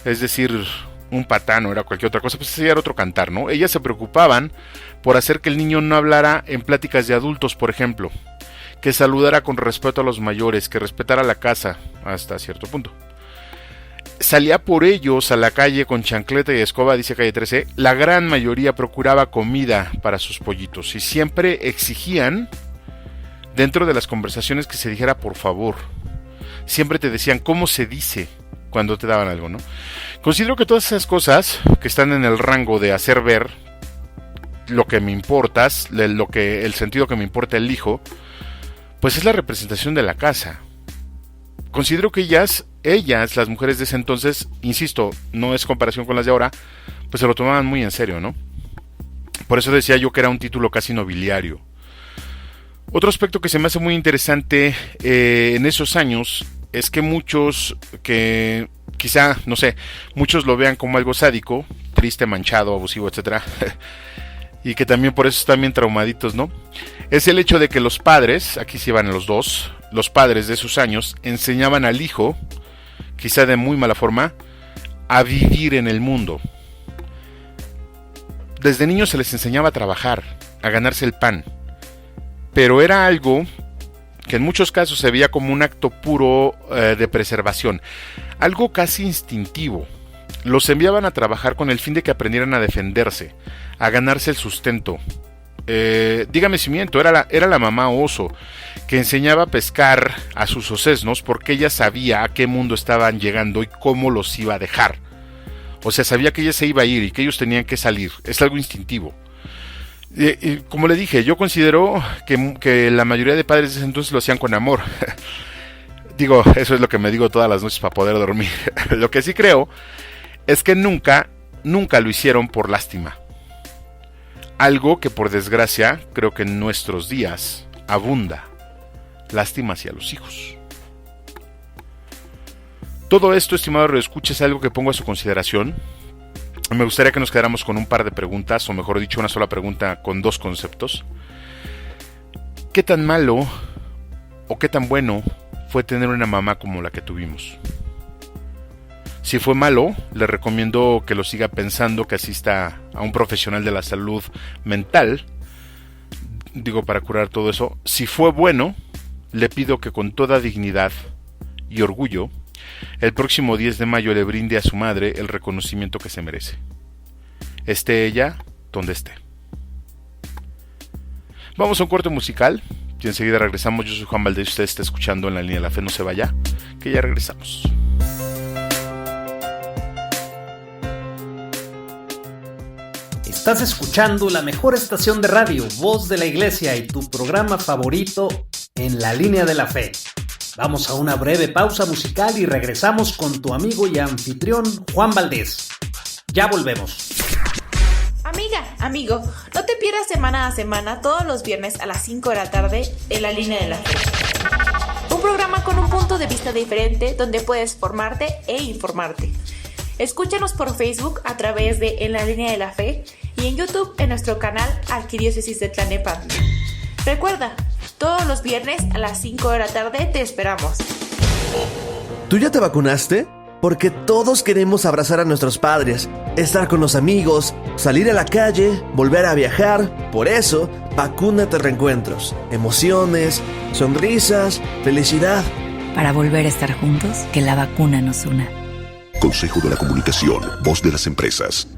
es decir, un patán o era cualquier otra cosa, pues ese ya era otro cantar, ¿no? Ellas se preocupaban por hacer que el niño no hablara en pláticas de adultos, por ejemplo, que saludara con respeto a los mayores, que respetara la casa hasta cierto punto. Salía por ellos a la calle con chancleta y escoba, dice Calle 13. La gran mayoría procuraba comida para sus pollitos y siempre exigían, dentro de las conversaciones, que se dijera por favor. Siempre te decían cómo se dice cuando te daban algo, ¿no? Considero que todas esas cosas que están en el rango de hacer ver lo que me importas, el sentido que me importa el hijo, pues es la representación de la casa. Considero que ellas, las mujeres de ese entonces, insisto, no es comparación con las de ahora, pues se lo tomaban muy en serio, ¿no? Por eso decía yo que era un título casi nobiliario. Otro aspecto que se me hace muy interesante en esos años es que muchos que quizá, no sé, muchos lo vean como algo sádico, triste, manchado, abusivo, etcétera, y que también por eso están bien traumaditos, ¿no? Es el hecho de que los padres, aquí sí van los dos, los padres de esos años enseñaban al hijo, quizá de muy mala forma, a vivir en el mundo. Desde niños se les enseñaba a trabajar, a ganarse el pan, pero era algo que en muchos casos se veía como un acto puro de preservación, algo casi instintivo. Los enviaban a trabajar con el fin de que aprendieran a defenderse, a ganarse el sustento. Dígame si miento, era la mamá oso que enseñaba a pescar a sus osesnos porque ella sabía a qué mundo estaban llegando y cómo los iba a dejar. O sea, sabía que ella se iba a ir y que ellos tenían que salir. Es algo instintivo. Como le dije, yo considero que la mayoría de padres de ese entonces lo hacían con amor. Digo, eso es lo que me digo todas las noches para poder dormir. Lo que sí creo es que nunca lo hicieron por lástima. Algo que por desgracia creo que en nuestros días abunda. Lástima hacia los hijos. Todo esto, estimado radioescucha, es algo que pongo a su consideración. Me gustaría que nos quedáramos con un par de preguntas, o mejor dicho, una sola pregunta con dos conceptos. ¿Qué tan malo o qué tan bueno fue tener una mamá como la que tuvimos? Si fue malo, le recomiendo que lo siga pensando, que asista a un profesional de la salud mental, digo, para curar todo eso. Si fue bueno, le pido que con toda dignidad y orgullo, el próximo 10 de mayo le brinde a su madre el reconocimiento que se merece. Esté ella donde esté. Vamos a un corte musical y enseguida regresamos. Yo soy Juan Valdez, usted está escuchando En la Línea de la Fe. No se vaya, que ya regresamos. Estás escuchando la mejor estación de radio, Voz de la Iglesia, y tu programa favorito, En la Línea de la Fe. Vamos a una breve pausa musical y regresamos con tu amigo y anfitrión Juan Valdez. Ya volvemos. Amiga, amigo, no te pierdas semana a semana, todos los viernes a las 5 de la tarde, En la Línea de la Fe. Un programa con un punto de vista diferente donde puedes formarte e informarte. Escúchanos por Facebook a través de En la Línea de la Fe y en YouTube en nuestro canal Arquidiócesis de Tlalnepantla. Recuerda, todos los viernes a las 5 de la tarde te esperamos. ¿Tú ya te vacunaste? Porque todos queremos abrazar a nuestros padres, estar con los amigos, salir a la calle, volver a viajar. Por eso, Vacúnate Reencuentros. Emociones, sonrisas, felicidad. Para volver a estar juntos, que la vacuna nos una. Consejo de la Comunicación, Voz de las Empresas.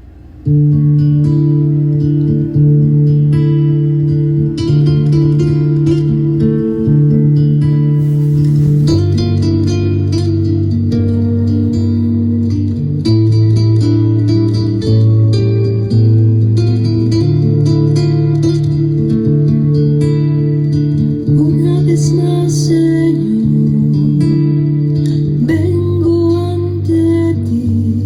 Vengo ante ti.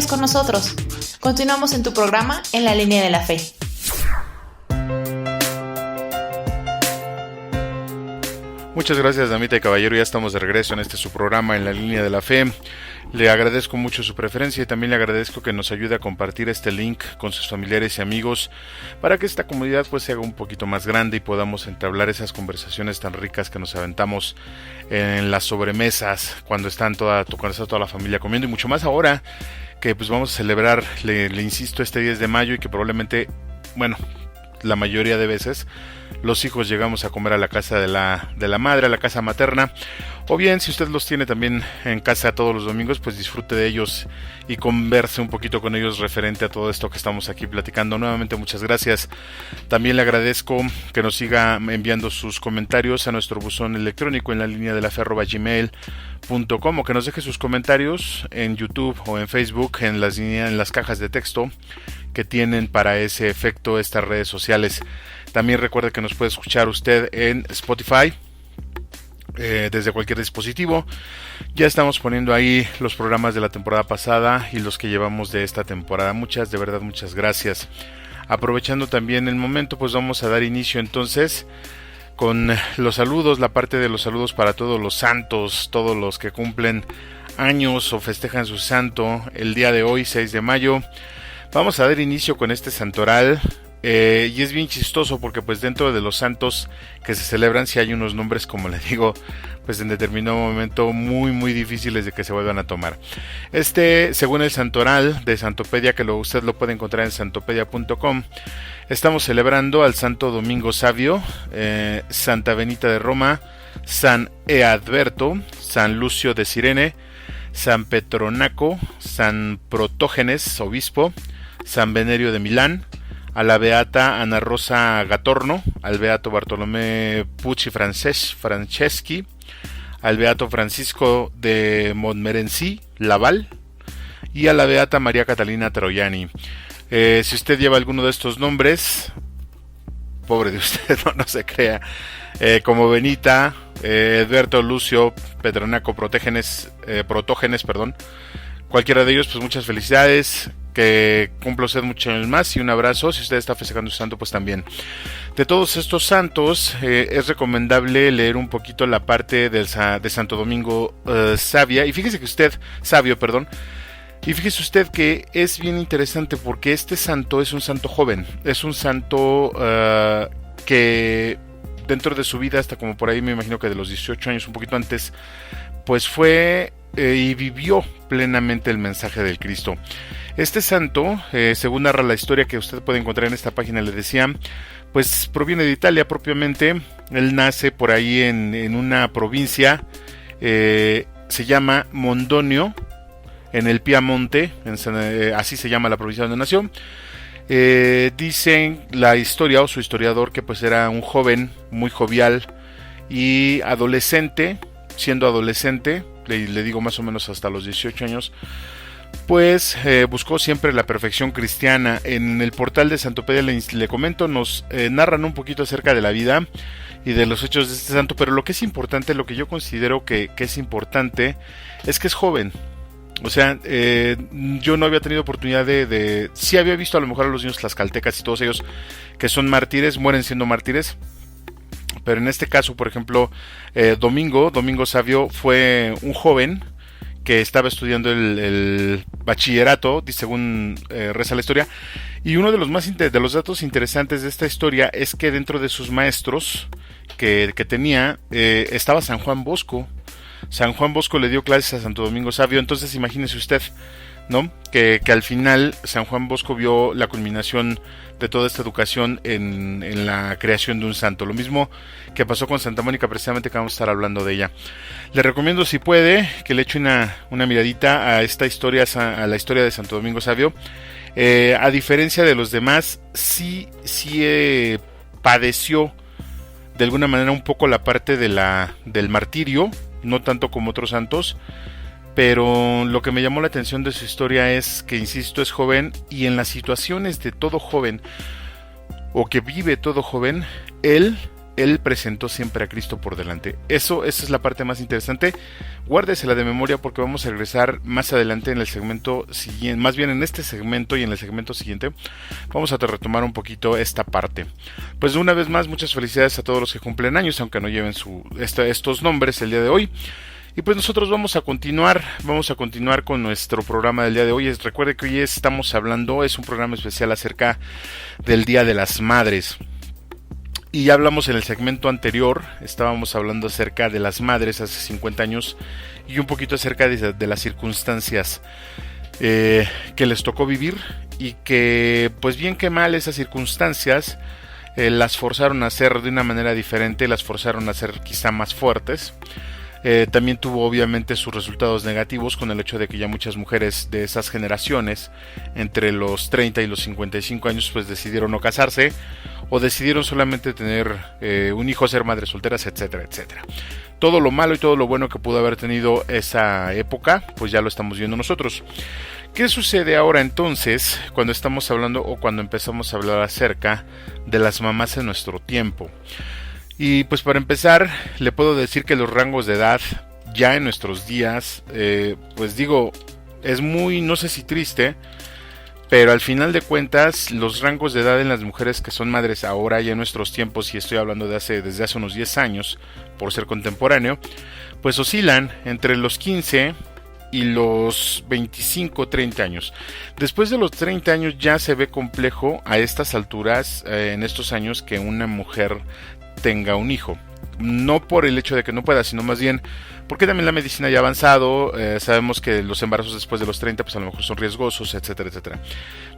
Con nosotros. Continuamos en tu programa En la Línea de la Fe. Muchas gracias, damita y caballero. Ya estamos de regreso en este su programa En la Línea de la Fe. Le agradezco mucho su preferencia y también le agradezco que nos ayude a compartir este link con sus familiares y amigos para que esta comunidad pues se haga un poquito más grande y podamos entablar esas conversaciones tan ricas que nos aventamos en las sobremesas cuando está toda la familia comiendo, y mucho más ahora que pues vamos a celebrar, le insisto, este 10 de mayo y que probablemente, bueno, la mayoría de veces los hijos llegamos a comer a la casa de la madre, a la casa materna, o bien si usted los tiene también en casa todos los domingos, pues disfrute de ellos y converse un poquito con ellos referente a todo esto que estamos aquí platicando. Nuevamente muchas gracias. También le agradezco que nos siga enviando sus comentarios a nuestro buzón electrónico en la línea de la fe @gmail.com, o que nos deje sus comentarios en YouTube o en Facebook en las cajas de texto que tienen para ese efecto estas redes sociales. También recuerde que nos puede escuchar usted en Spotify desde cualquier dispositivo. Ya estamos poniendo ahí los programas de la temporada pasada y los que llevamos de esta temporada. De verdad muchas gracias. Aprovechando también el momento, pues vamos a dar inicio entonces con los saludos, la parte de los saludos para todos los santos, todos los que cumplen años o festejan su santo el día de hoy, 6 de mayo. Vamos a dar inicio con este santoral, y es bien chistoso porque pues dentro de los santos que se celebran sí hay unos nombres, como le digo, pues en determinado momento muy difíciles de que se vuelvan a tomar. Según el santoral de Santopedia, que usted lo puede encontrar en santopedia.com, estamos celebrando al Santo Domingo Sabio, Santa Benita de Roma, San Eadberto, San Lucio de Cirene, San Petronaco, San Protógenes, obispo, San Venerio de Milán, a la beata Ana Rosa Gatorno, al beato Bartolomé Pucci Franceschi, al beato Francisco de Montmorency Laval y a la beata María Catalina Troiani. Si usted lleva alguno de estos nombres, pobre de usted, no se crea, como Benita, Edberto, Lucio, Petronaco, Protógenes, cualquiera de ellos, pues muchas felicidades, que cumpla usted muchos años más y un abrazo. Si usted está festejando su santo, pues también. De todos estos santos, es recomendable leer un poquito la parte de Santo Domingo Sabio, y fíjese usted que es bien interesante porque este santo es un santo joven, es un santo que dentro de su vida, hasta como por ahí me imagino que de los 18 años, un poquito antes, pues fue y vivió plenamente el mensaje del Cristo. Este santo, según narra la historia que usted puede encontrar en esta página, le decía, pues proviene de Italia propiamente. Él nace por ahí en una provincia, se llama Mondonio, en el Piamonte, así se llama la provincia donde nació. Dicen la historia o su historiador que pues era un joven muy jovial y adolescente, siendo adolescente, le digo más o menos hasta los 18 años, pues buscó siempre la perfección cristiana. En el portal de Santopedia le comento, nos narran un poquito acerca de la vida y de los hechos de este santo, pero lo que es importante, lo que yo considero que es importante, es que es joven. O sea, yo no había tenido oportunidad sí había visto a lo mejor a los niños tlaxcaltecas y todos ellos que son mártires, mueren siendo mártires. Pero en este caso, por ejemplo, Domingo Savio fue un joven que estaba estudiando el bachillerato, según reza la historia. Y uno de los datos interesantes de esta historia es que dentro de sus maestros que tenía estaba San Juan Bosco. San Juan Bosco le dio clases a Santo Domingo Savio. Entonces imagínese usted, ¿no? Que al final San Juan Bosco vio la culminación de toda esta educación en la creación de un santo. Lo mismo que pasó con Santa Mónica, precisamente, que vamos a estar hablando de ella. Le recomiendo, si puede, que le eche una miradita a esta historia, a la historia de Santo Domingo Savio. A diferencia de los demás, sí padeció de alguna manera un poco la parte del martirio, no tanto como otros santos, pero lo que me llamó la atención de su historia es que, insisto, es joven, y en las situaciones de todo joven, o que vive todo joven, él presentó siempre a Cristo por delante. Esa es la parte más interesante. Guárdesela de memoria, porque vamos a regresar más adelante en el segmento siguiente, más bien en este segmento y en el segmento siguiente vamos a retomar un poquito esta parte. Pues una vez más, muchas felicidades a todos los que cumplen años, aunque no lleven estos nombres el día de hoy. Y pues nosotros vamos a continuar con nuestro programa del día de hoy. Recuerde que hoy es un programa especial acerca del Día de las Madres. Y ya hablamos en el segmento anterior, estábamos hablando acerca de las madres hace 50 años y un poquito acerca de las circunstancias que les tocó vivir, y que, pues bien que mal, esas circunstancias las forzaron a ser de una manera diferente, las forzaron a ser quizá más fuertes. También tuvo obviamente sus resultados negativos, con el hecho de que ya muchas mujeres de esas generaciones, entre los 30 y los 55 años, pues decidieron no casarse, o decidieron solamente tener un hijo, ser madres solteras, etcétera, etcétera. Todo lo malo y todo lo bueno que pudo haber tenido esa época, pues ya lo estamos viendo nosotros. ¿Qué sucede ahora entonces cuando estamos hablando, o cuando empezamos a hablar acerca de las mamás en nuestro tiempo? Y pues para empezar, le puedo decir que los rangos de edad ya en nuestros días, pues digo, es muy, no sé si triste, pero al final de cuentas los rangos de edad en las mujeres que son madres ahora, ya en nuestros tiempos, y estoy hablando desde hace unos 10 años, por ser contemporáneo, pues oscilan entre los 15 y los 25, 30 años. Después de los 30 años ya se ve complejo a estas alturas, en estos años, que una mujer tenga un hijo. No por el hecho de que no pueda, sino más bien porque también la medicina ya ha avanzado. Sabemos que los embarazos después de los 30 pues a lo mejor son riesgosos, etcétera, etcétera.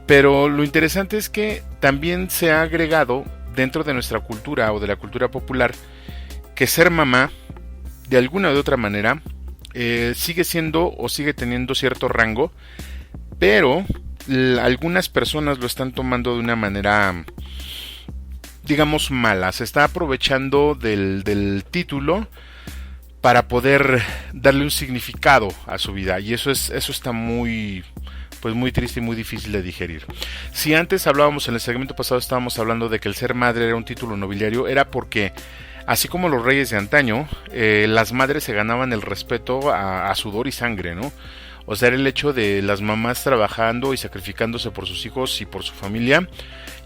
Pero lo interesante es que también se ha agregado dentro de nuestra cultura, o de la cultura popular, que ser mamá, de alguna u otra manera, sigue siendo o sigue teniendo cierto rango, pero algunas personas lo están tomando de una manera, digamos, mala. Se está aprovechando del título para poder darle un significado a su vida, y eso está muy triste y muy difícil de digerir. Si antes hablábamos, en el segmento pasado estábamos hablando de que el ser madre era un título nobiliario, era porque, así como los reyes de antaño, las madres se ganaban el respeto a sudor y sangre, ¿no? O sea, era el hecho de las mamás trabajando y sacrificándose por sus hijos y por su familia,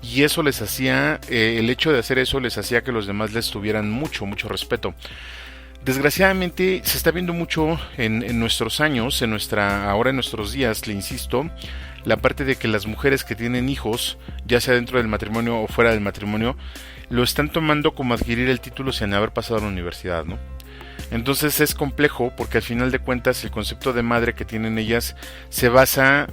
y eso les hacía, el hecho de hacer eso les hacía que los demás les tuvieran mucho respeto. Desgraciadamente se está viendo mucho en nuestros años, ahora en nuestros días, le insisto, la parte de que las mujeres que tienen hijos, ya sea dentro del matrimonio o fuera del matrimonio, lo están tomando como adquirir el título sin haber pasado a la universidad, ¿no? Entonces es complejo, porque al final de cuentas el concepto de madre que tienen ellas se basa,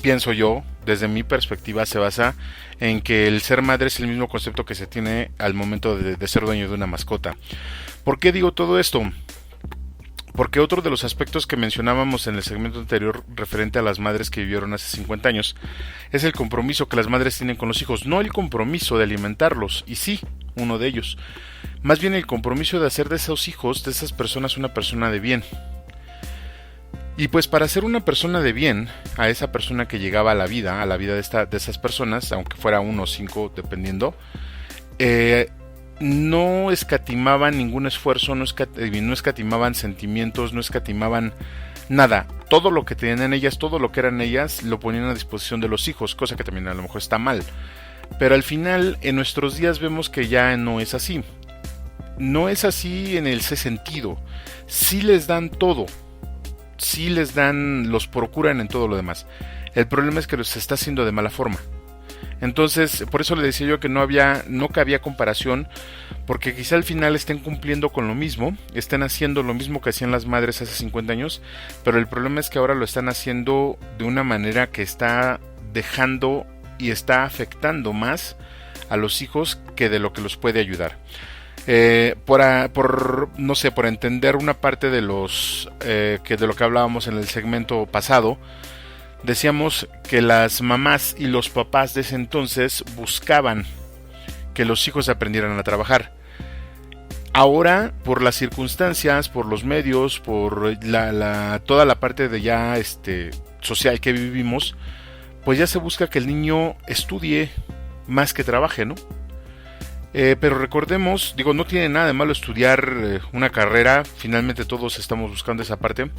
pienso yo, desde mi perspectiva, se basa en que el ser madre es el mismo concepto que se tiene al momento de ser dueño de una mascota. ¿Por qué digo todo esto? Porque otro de los aspectos que mencionábamos en el segmento anterior referente a las madres que vivieron hace 50 años es el compromiso que las madres tienen con los hijos, no el compromiso de alimentarlos. Y sí, uno de ellos. Más bien el compromiso de hacer de esos hijos, de esas personas, una persona de bien. Y pues para ser una persona de bien, a esa persona que llegaba a la vida de esas personas, aunque fuera 1 o 5 dependiendo, no escatimaban ningún esfuerzo, no escatimaban sentimientos, no escatimaban nada. Todo lo que tenían ellas, todo lo que eran ellas, lo ponían a disposición de los hijos, cosa que también a lo mejor está mal. Pero al final, en nuestros días vemos que ya no es así. No es así en ese sentido. Sí les dan todo. Sí les dan, los procuran en todo lo demás. El problema es que se está haciendo de mala forma. Entonces, por eso le decía yo que no cabía comparación, porque quizá al final estén cumpliendo con lo mismo, estén haciendo lo mismo que hacían las madres hace 50 años, pero el problema es que ahora lo están haciendo de una manera que está dejando y está afectando más a los hijos que de lo que los puede ayudar. Por entender una parte de lo que hablábamos en el segmento pasado, decíamos que las mamás y los papás de ese entonces buscaban que los hijos aprendieran a trabajar. Ahora, por las circunstancias, por los medios, por toda la parte de social que vivimos, pues ya se busca que el niño estudie más que trabaje, ¿no? Pero recordemos, no tiene nada de malo estudiar una carrera, finalmente todos estamos buscando esa parte,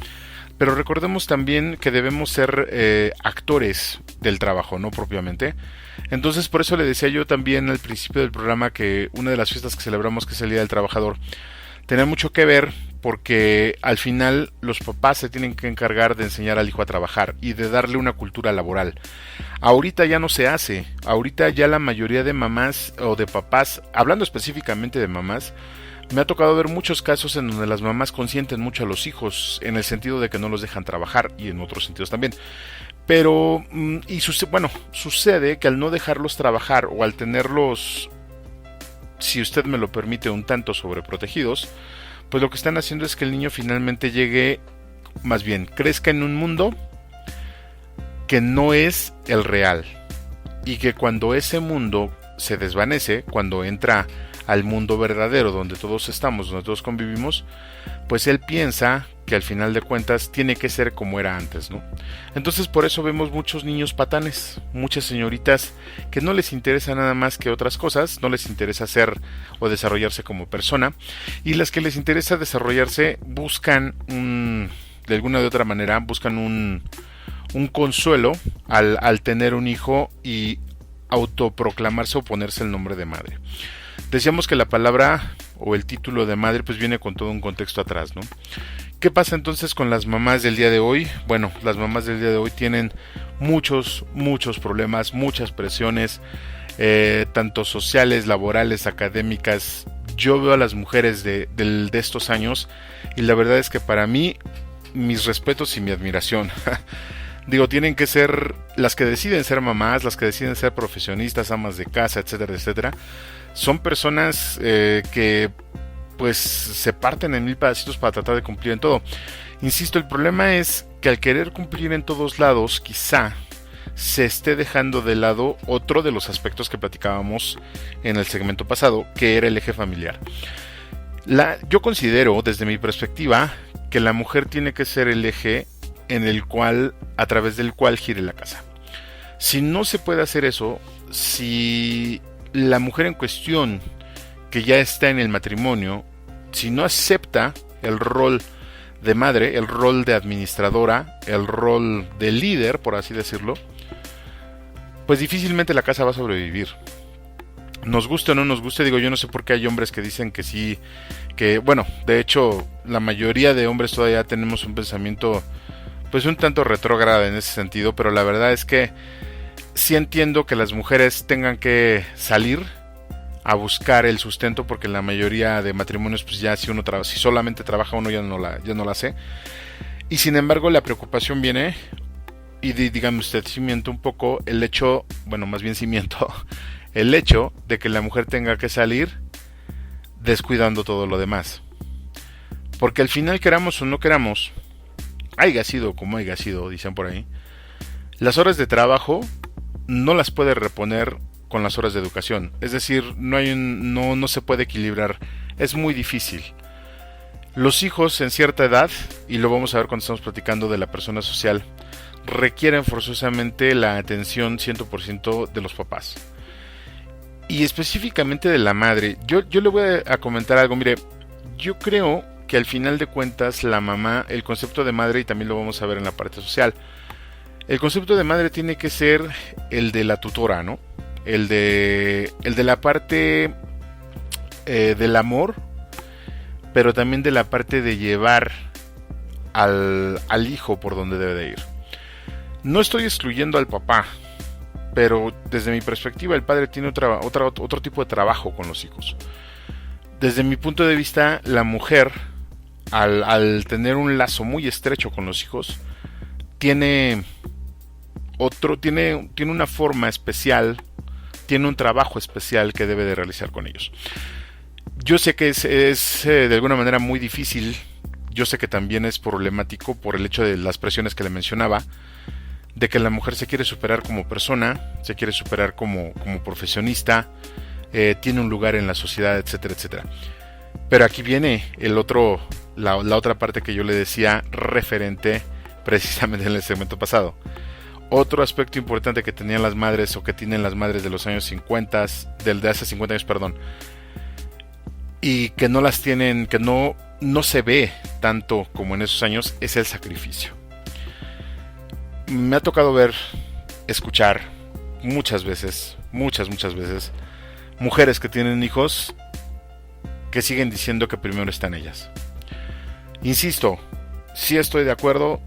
pero recordemos también que debemos ser actores del trabajo, no propiamente. Entonces por eso le decía yo también al principio del programa que una de las fiestas que celebramos, que es el Día del Trabajador, tenía mucho que ver porque al final los papás se tienen que encargar de enseñar al hijo a trabajar y de darle una cultura laboral. Ahorita ya no se hace, ahorita ya la mayoría de mamás o de papás, hablando específicamente de mamás, me ha tocado ver muchos casos en donde las mamás consienten mucho a los hijos, en el sentido de que no los dejan trabajar y en otros sentidos también. Pero, sucede que al no dejarlos trabajar o al tenerlos, si usted me lo permite, un tanto sobreprotegidos, pues lo que están haciendo es que el niño finalmente crezca en un mundo que no es el real. Y que cuando ese mundo se desvanece, cuando entra al mundo verdadero donde todos estamos, donde todos convivimos, pues él piensa que al final de cuentas tiene que ser como era antes, ¿no? Entonces por eso vemos muchos niños patanes, muchas señoritas que no les interesa nada más que otras cosas, no les interesa ser o desarrollarse como persona, y las que les interesa desarrollarse buscan de alguna de otra manera, buscan un consuelo al tener un hijo y autoproclamarse o ponerse el nombre de madre. Decíamos que la palabra o el título de madre pues viene con todo un contexto atrás, ¿no? ¿Qué pasa entonces con las mamás del día de hoy? Bueno, las mamás del día de hoy tienen muchos problemas, muchas presiones, tanto sociales, laborales, académicas. Yo veo a las mujeres de estos años y la verdad es que para mí, mis respetos y mi admiración. Tienen que ser las que deciden ser mamás, las que deciden ser profesionistas, amas de casa, etcétera, etcétera. Son personas que pues se parten en 1000 pedacitos para tratar de cumplir en todo. Insisto, el problema es que al querer cumplir en todos lados, quizá se esté dejando de lado otro de los aspectos que platicábamos en el segmento pasado, que era el eje familiar. Yo considero, desde mi perspectiva, que la mujer tiene que ser el eje a través del cual gire la casa. Si no se puede hacer eso, si la mujer en cuestión que ya está en el matrimonio, si no acepta el rol de madre, el rol de administradora, el rol de líder, por así decirlo, pues difícilmente la casa va a sobrevivir. Nos guste o no nos guste, yo no sé por qué hay hombres que dicen que sí, de hecho, la mayoría de hombres todavía tenemos un pensamiento pues un tanto retrógrado en ese sentido, pero la verdad es que sí entiendo que las mujeres tengan que salir a buscar el sustento, porque en la mayoría de matrimonios pues ya si solamente trabaja uno ya no la hace, y sin embargo la preocupación viene, y dígame usted si miento un poco, el hecho de que la mujer tenga que salir descuidando todo lo demás, porque al final, queramos o no queramos, haya sido como haya sido, dicen por ahí, las horas de trabajo no las puede reponer con las horas de educación. Es decir, no se puede equilibrar. Es muy difícil. Los hijos en cierta edad, y lo vamos a ver cuando estamos platicando de la persona social, requieren forzosamente la atención 100% de los papás. Y específicamente de la madre. Yo le voy a comentar algo. Mire, yo creo que al final de cuentas la mamá, el concepto de madre, y también lo vamos a ver en la parte social, el concepto de madre tiene que ser el de la tutora, ¿no? El de la parte del amor, pero también de la parte de llevar al hijo por donde debe de ir. No estoy excluyendo al papá, pero desde mi perspectiva el padre tiene otro tipo de trabajo con los hijos. Desde mi punto de vista, la mujer, al tener un lazo muy estrecho con los hijos, tiene una forma especial, tiene un trabajo especial que debe de realizar con ellos. Yo sé que es de alguna manera muy difícil. Yo sé que también es problemático por el hecho de las presiones que le mencionaba, de que la mujer se quiere superar como persona, se quiere superar como profesionista, tiene un lugar en la sociedad, etcétera, etcétera. Pero aquí viene la otra parte que yo le decía referente precisamente en el segmento pasado. Otro aspecto importante que tenían las madres, o que tienen las madres de los años 50, de hace 50 años, perdón, y que no las tienen, que no se ve tanto como en esos años, es el sacrificio. Me ha tocado escuchar muchas veces, mujeres que tienen hijos que siguen diciendo que primero están ellas. Insisto, sí estoy de acuerdo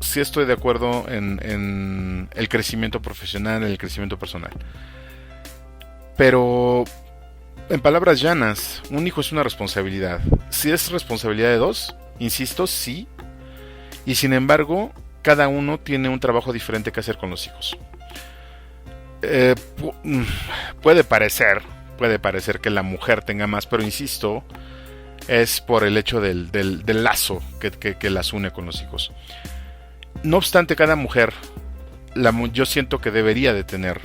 en el crecimiento profesional, en el crecimiento personal. Pero, en palabras llanas, un hijo es una responsabilidad. Si es responsabilidad de dos, insisto, sí. Y sin embargo, cada uno tiene un trabajo diferente que hacer con los hijos. Puede parecer que la mujer tenga más, pero insisto, es por el hecho del lazo que las une con los hijos. No obstante, cada mujer, yo siento que debería de tener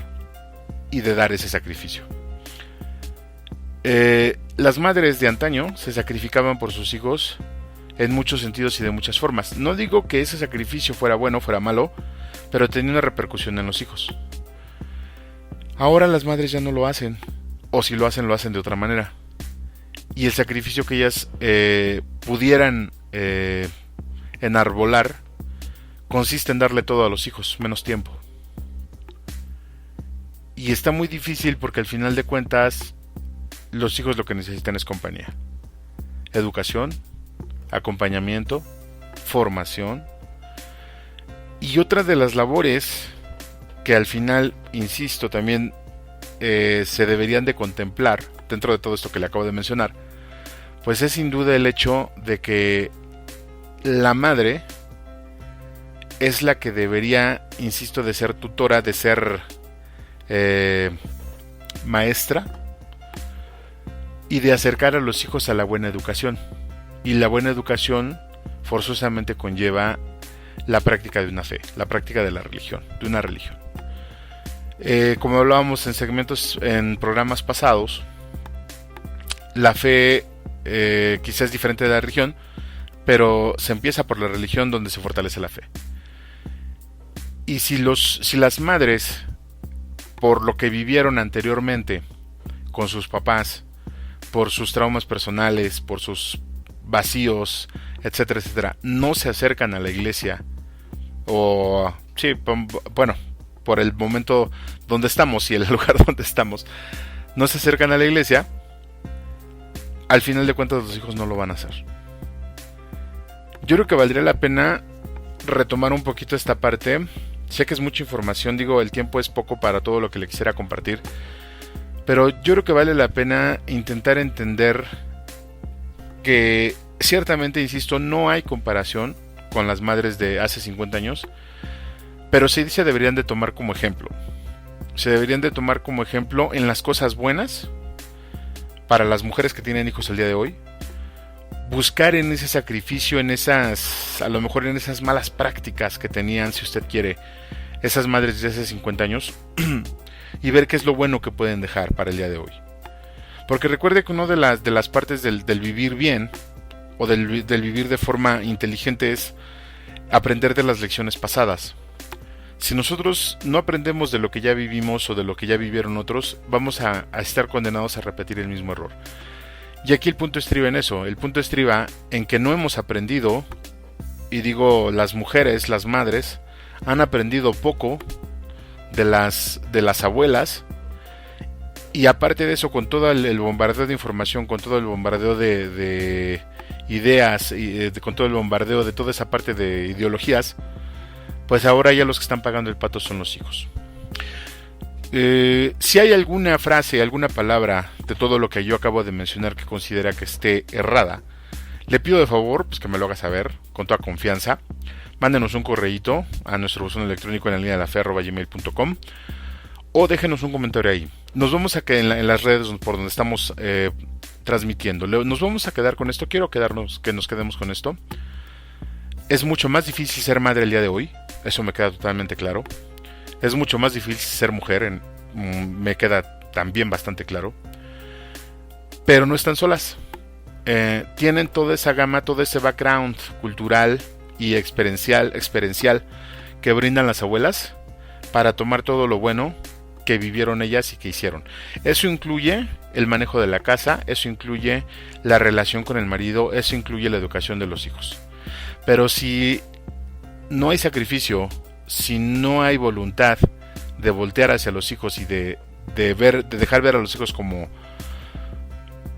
y de dar ese sacrificio. Las madres de antaño se sacrificaban por sus hijos en muchos sentidos y de muchas formas. No digo que ese sacrificio fuera bueno o fuera malo, pero tenía una repercusión en los hijos. Ahora las madres ya no lo hacen, o si lo hacen de otra manera. Y el sacrificio que ellas pudieran enarbolar consiste en darle todo a los hijos, menos tiempo. Y está muy difícil porque al final de cuentas los hijos lo que necesitan es compañía, educación, acompañamiento, formación. Y otra de las labores que al final, insisto, también se deberían de contemplar dentro de todo esto que le acabo de mencionar, pues es sin duda el hecho de que la madre es la que debería, insisto, de ser tutora, de ser maestra, y de acercar a los hijos a la buena educación. Y la buena educación forzosamente conlleva la práctica de una fe, la práctica de la religión, de una religión. Como hablábamos en programas pasados, la fe quizás es diferente de la religión, pero se empieza por la religión, donde se fortalece la fe. Y si las madres, por lo que vivieron anteriormente con sus papás, por sus traumas personales, por sus vacíos, etcétera, etcétera, no se acercan a la iglesia, o sí, bueno, por el momento donde estamos y el lugar donde estamos, no se acercan a la iglesia, al final de cuentas los hijos no lo van a hacer. Yo creo que valdría la pena retomar un poquito esta parte. Sé que es mucha información, digo, el tiempo es poco para todo lo que le quisiera compartir, pero yo creo que vale la pena intentar entender que ciertamente, insisto, no hay comparación con las madres de hace 50 años, pero sí se deberían de tomar como ejemplo. Se deberían de tomar como ejemplo en las cosas buenas para las mujeres que tienen hijos el día de hoy. Buscar en ese sacrificio, a lo mejor en esas malas prácticas que tenían, si usted quiere, esas madres de hace 50 años, y ver qué es lo bueno que pueden dejar para el día de hoy. Porque recuerde que una de las partes del vivir bien o del vivir de forma inteligente es aprender de las lecciones pasadas. Si nosotros no aprendemos de lo que ya vivimos o de lo que ya vivieron otros, vamos a estar condenados a repetir el mismo error. Y aquí el punto estriba en eso, el punto estriba en que no hemos aprendido, y digo las mujeres, las madres, han aprendido poco de las abuelas, y aparte de eso, con todo el bombardeo de información, con todo el bombardeo de ideas, y con todo el bombardeo de toda esa parte de ideologías, pues ahora ya los que están pagando el pato son los hijos. Si hay alguna frase, alguna palabra de todo lo que yo acabo de mencionar que considera que esté errada, le pido de favor pues que me lo haga saber con toda confianza. Mándenos un correíto a nuestro buzón electrónico en la línea de la fe@gmail.com o déjenos un comentario ahí. Nos vamos a quedar en las redes por donde estamos transmitiendo. Nos vamos a quedar con esto. Quiero que nos quedemos con esto. Es mucho más difícil ser madre el día de hoy. Eso me queda totalmente claro. Es mucho más difícil ser mujer. Me queda también bastante claro. Pero no están solas. Tienen toda esa gama, todo ese background cultural y experiencial que brindan las abuelas para tomar todo lo bueno que vivieron ellas y que hicieron. Eso incluye el manejo de la casa, eso incluye la relación con el marido, eso incluye la educación de los hijos. Pero si no hay sacrificio, si no hay voluntad de voltear hacia los hijos y de dejar ver a los hijos como,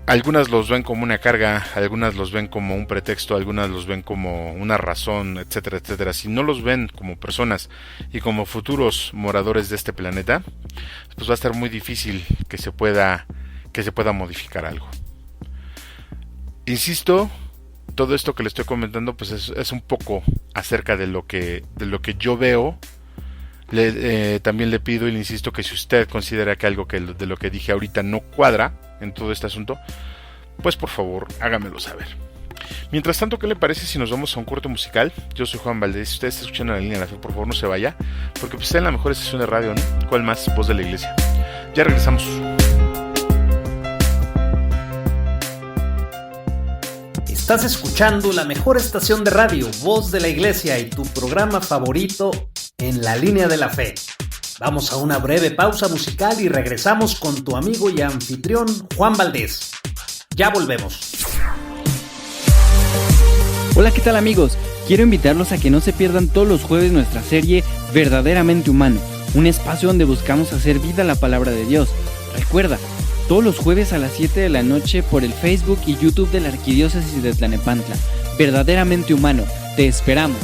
algunas los ven como una carga, algunas los ven como un pretexto, algunas los ven como una razón, etcétera, etcétera. Si no los ven como personas y como futuros moradores de este planeta, pues va a estar muy difícil que se pueda modificar algo. Insisto, todo esto que le estoy comentando pues es un poco acerca de lo que yo veo. También le pido y le insisto que si usted considera que algo de lo que dije ahorita no cuadra en todo este asunto, pues por favor hágamelo saber. Mientras tanto, ¿qué le parece si nos vamos a un corte musical? Yo soy Juan Valdés, si usted está escuchando la línea de la fe, por favor no se vaya, porque pues está en la mejor estación de radio, ¿no? ¿Cuál más? Voz de la Iglesia. Ya regresamos. Estás escuchando la mejor estación de radio, Voz de la Iglesia, y tu programa favorito en la línea de la fe. Vamos a una breve pausa musical y regresamos con tu amigo y anfitrión Juan Valdés. Ya volvemos. Hola, ¿qué tal amigos? Quiero invitarlos a que no se pierdan todos los jueves nuestra serie Verdaderamente Humano, un espacio donde buscamos hacer vida a la palabra de Dios. Recuerda, todos los jueves a las 7 de la noche por el Facebook y YouTube de la Arquidiócesis de Tlalnepantla. Verdaderamente Humano, te esperamos.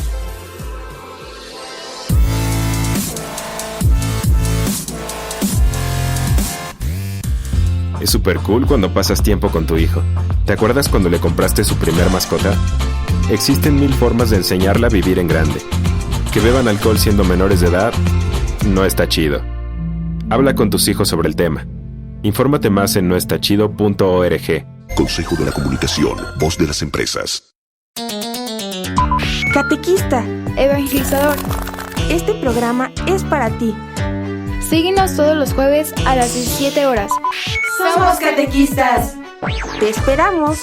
Es súper cool cuando pasas tiempo con tu hijo. ¿Te acuerdas cuando le compraste su primer mascota? Existen 1000 formas de enseñarla a vivir en grande. Que beban alcohol siendo menores de edad no está chido. Habla con tus hijos sobre el tema. Infórmate más en noestachido.org. Consejo de la Comunicación, voz de las empresas. Catequista, evangelizador, este programa es para ti. Síguenos todos los jueves a las 17 horas. ¡Somos catequistas! ¡Te esperamos!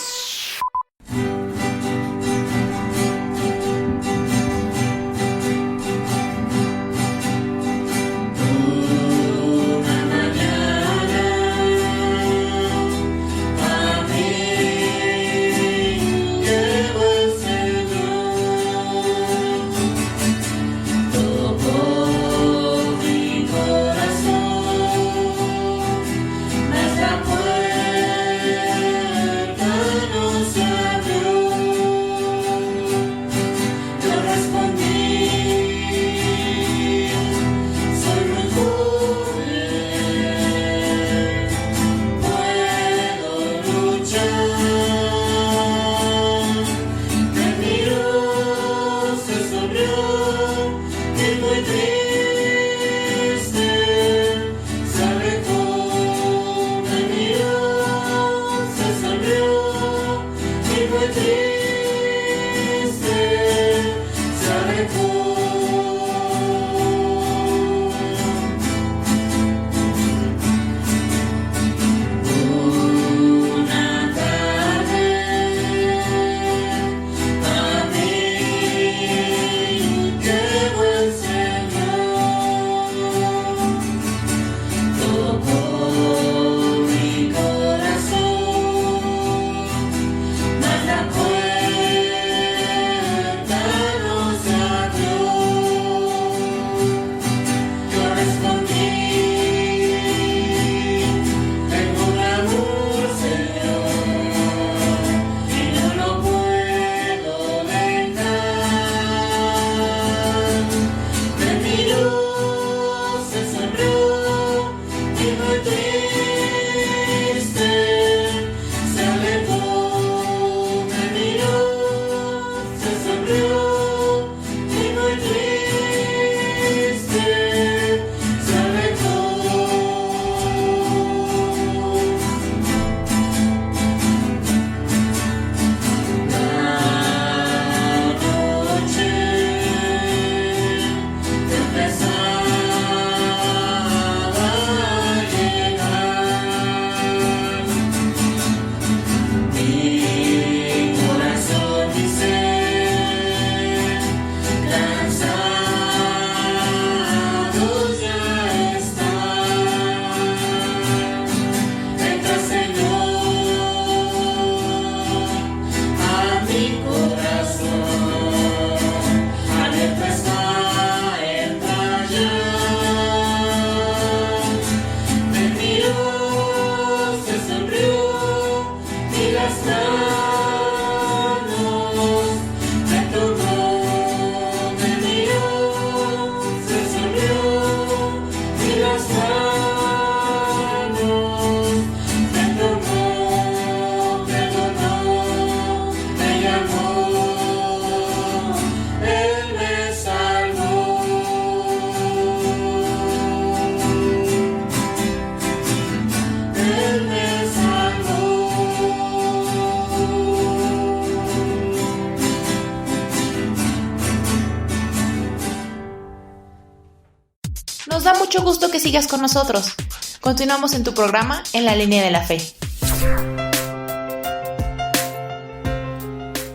Nos da mucho gusto que sigas con nosotros. Continuamos en tu programa En la Línea de la Fe.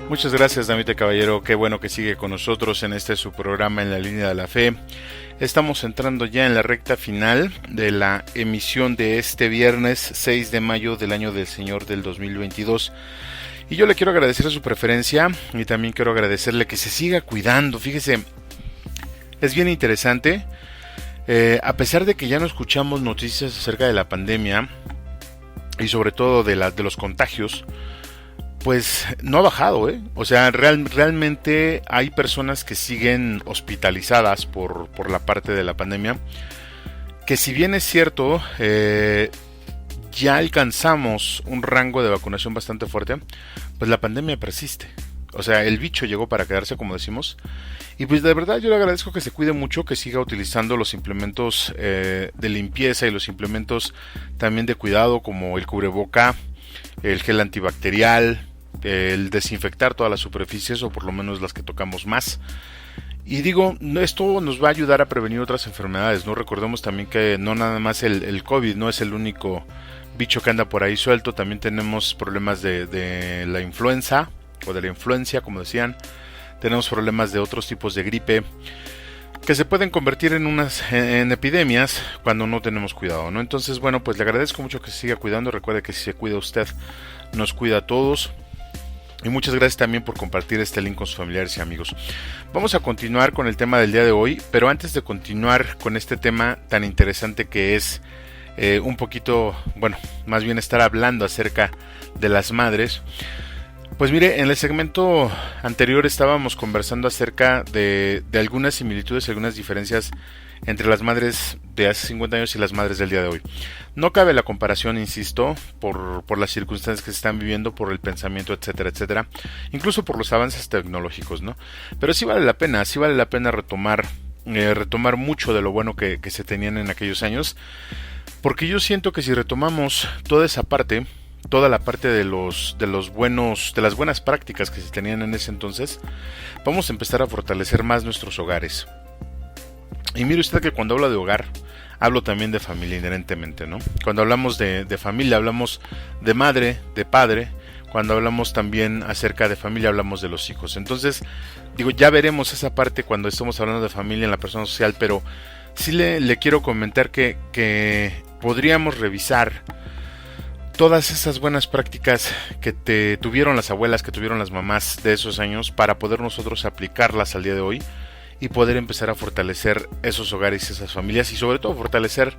Muchas gracias, Damita Caballero. Qué bueno que sigue con nosotros en su programa En la Línea de la Fe. Estamos entrando ya en la recta final de la emisión de este viernes 6 de mayo del año del Señor del 2022. Y yo le quiero agradecer su preferencia y también quiero agradecerle que se siga cuidando. Fíjese, es bien interesante. A pesar de que ya no escuchamos noticias acerca de la pandemia y sobre todo de los contagios, pues no ha bajado, O sea, realmente hay personas que siguen hospitalizadas por la parte de la pandemia, que si bien es cierto, ya alcanzamos un rango de vacunación bastante fuerte, pues la pandemia persiste. O sea, el bicho llegó para quedarse, como decimos. Y pues de verdad yo le agradezco que se cuide mucho, que siga utilizando los implementos de limpieza y los implementos también de cuidado, como el cubreboca, el gel antibacterial, el desinfectar todas las superficies, o por lo menos las que tocamos más. Y digo, esto nos va a ayudar a prevenir otras enfermedades, ¿no? Recordemos también que no nada más el COVID no es el único bicho que anda por ahí suelto. También tenemos problemas de la influenza, o de la influencia, como decían. Tenemos problemas de otros tipos de gripe que se pueden convertir en epidemias cuando no tenemos cuidado, ¿no? Entonces, bueno, pues le agradezco mucho que se siga cuidando. Recuerde que si se cuida usted, nos cuida a todos. Y muchas gracias también por compartir este link con sus familiares y amigos. Vamos a continuar con el tema del día de hoy, pero antes de continuar con este tema tan interesante que es un poquito, bueno, más bien estar hablando acerca de las madres, pues mire, en el segmento anterior estábamos conversando acerca de algunas similitudes y algunas diferencias entre las madres de hace 50 años y las madres del día de hoy. No cabe la comparación, insisto, por las circunstancias que se están viviendo, por el pensamiento, etcétera, etcétera, incluso por los avances tecnológicos, ¿no? Pero sí vale la pena retomar mucho de lo bueno que se tenían en aquellos años, porque yo siento que si retomamos toda esa parte, toda la parte de las buenas prácticas que se tenían en ese entonces, vamos a empezar a fortalecer más nuestros hogares. Y mire usted que cuando hablo de hogar, hablo también de familia inherentemente, ¿no? Cuando hablamos de familia, hablamos de madre, de padre. Cuando hablamos también acerca de familia, hablamos de los hijos. Entonces, digo, ya veremos esa parte cuando estemos hablando de familia en la persona social, pero sí le quiero comentar que podríamos revisar todas esas buenas prácticas que tuvieron las abuelas, que tuvieron las mamás de esos años, para poder nosotros aplicarlas al día de hoy y poder empezar a fortalecer esos hogares y esas familias, y sobre todo fortalecer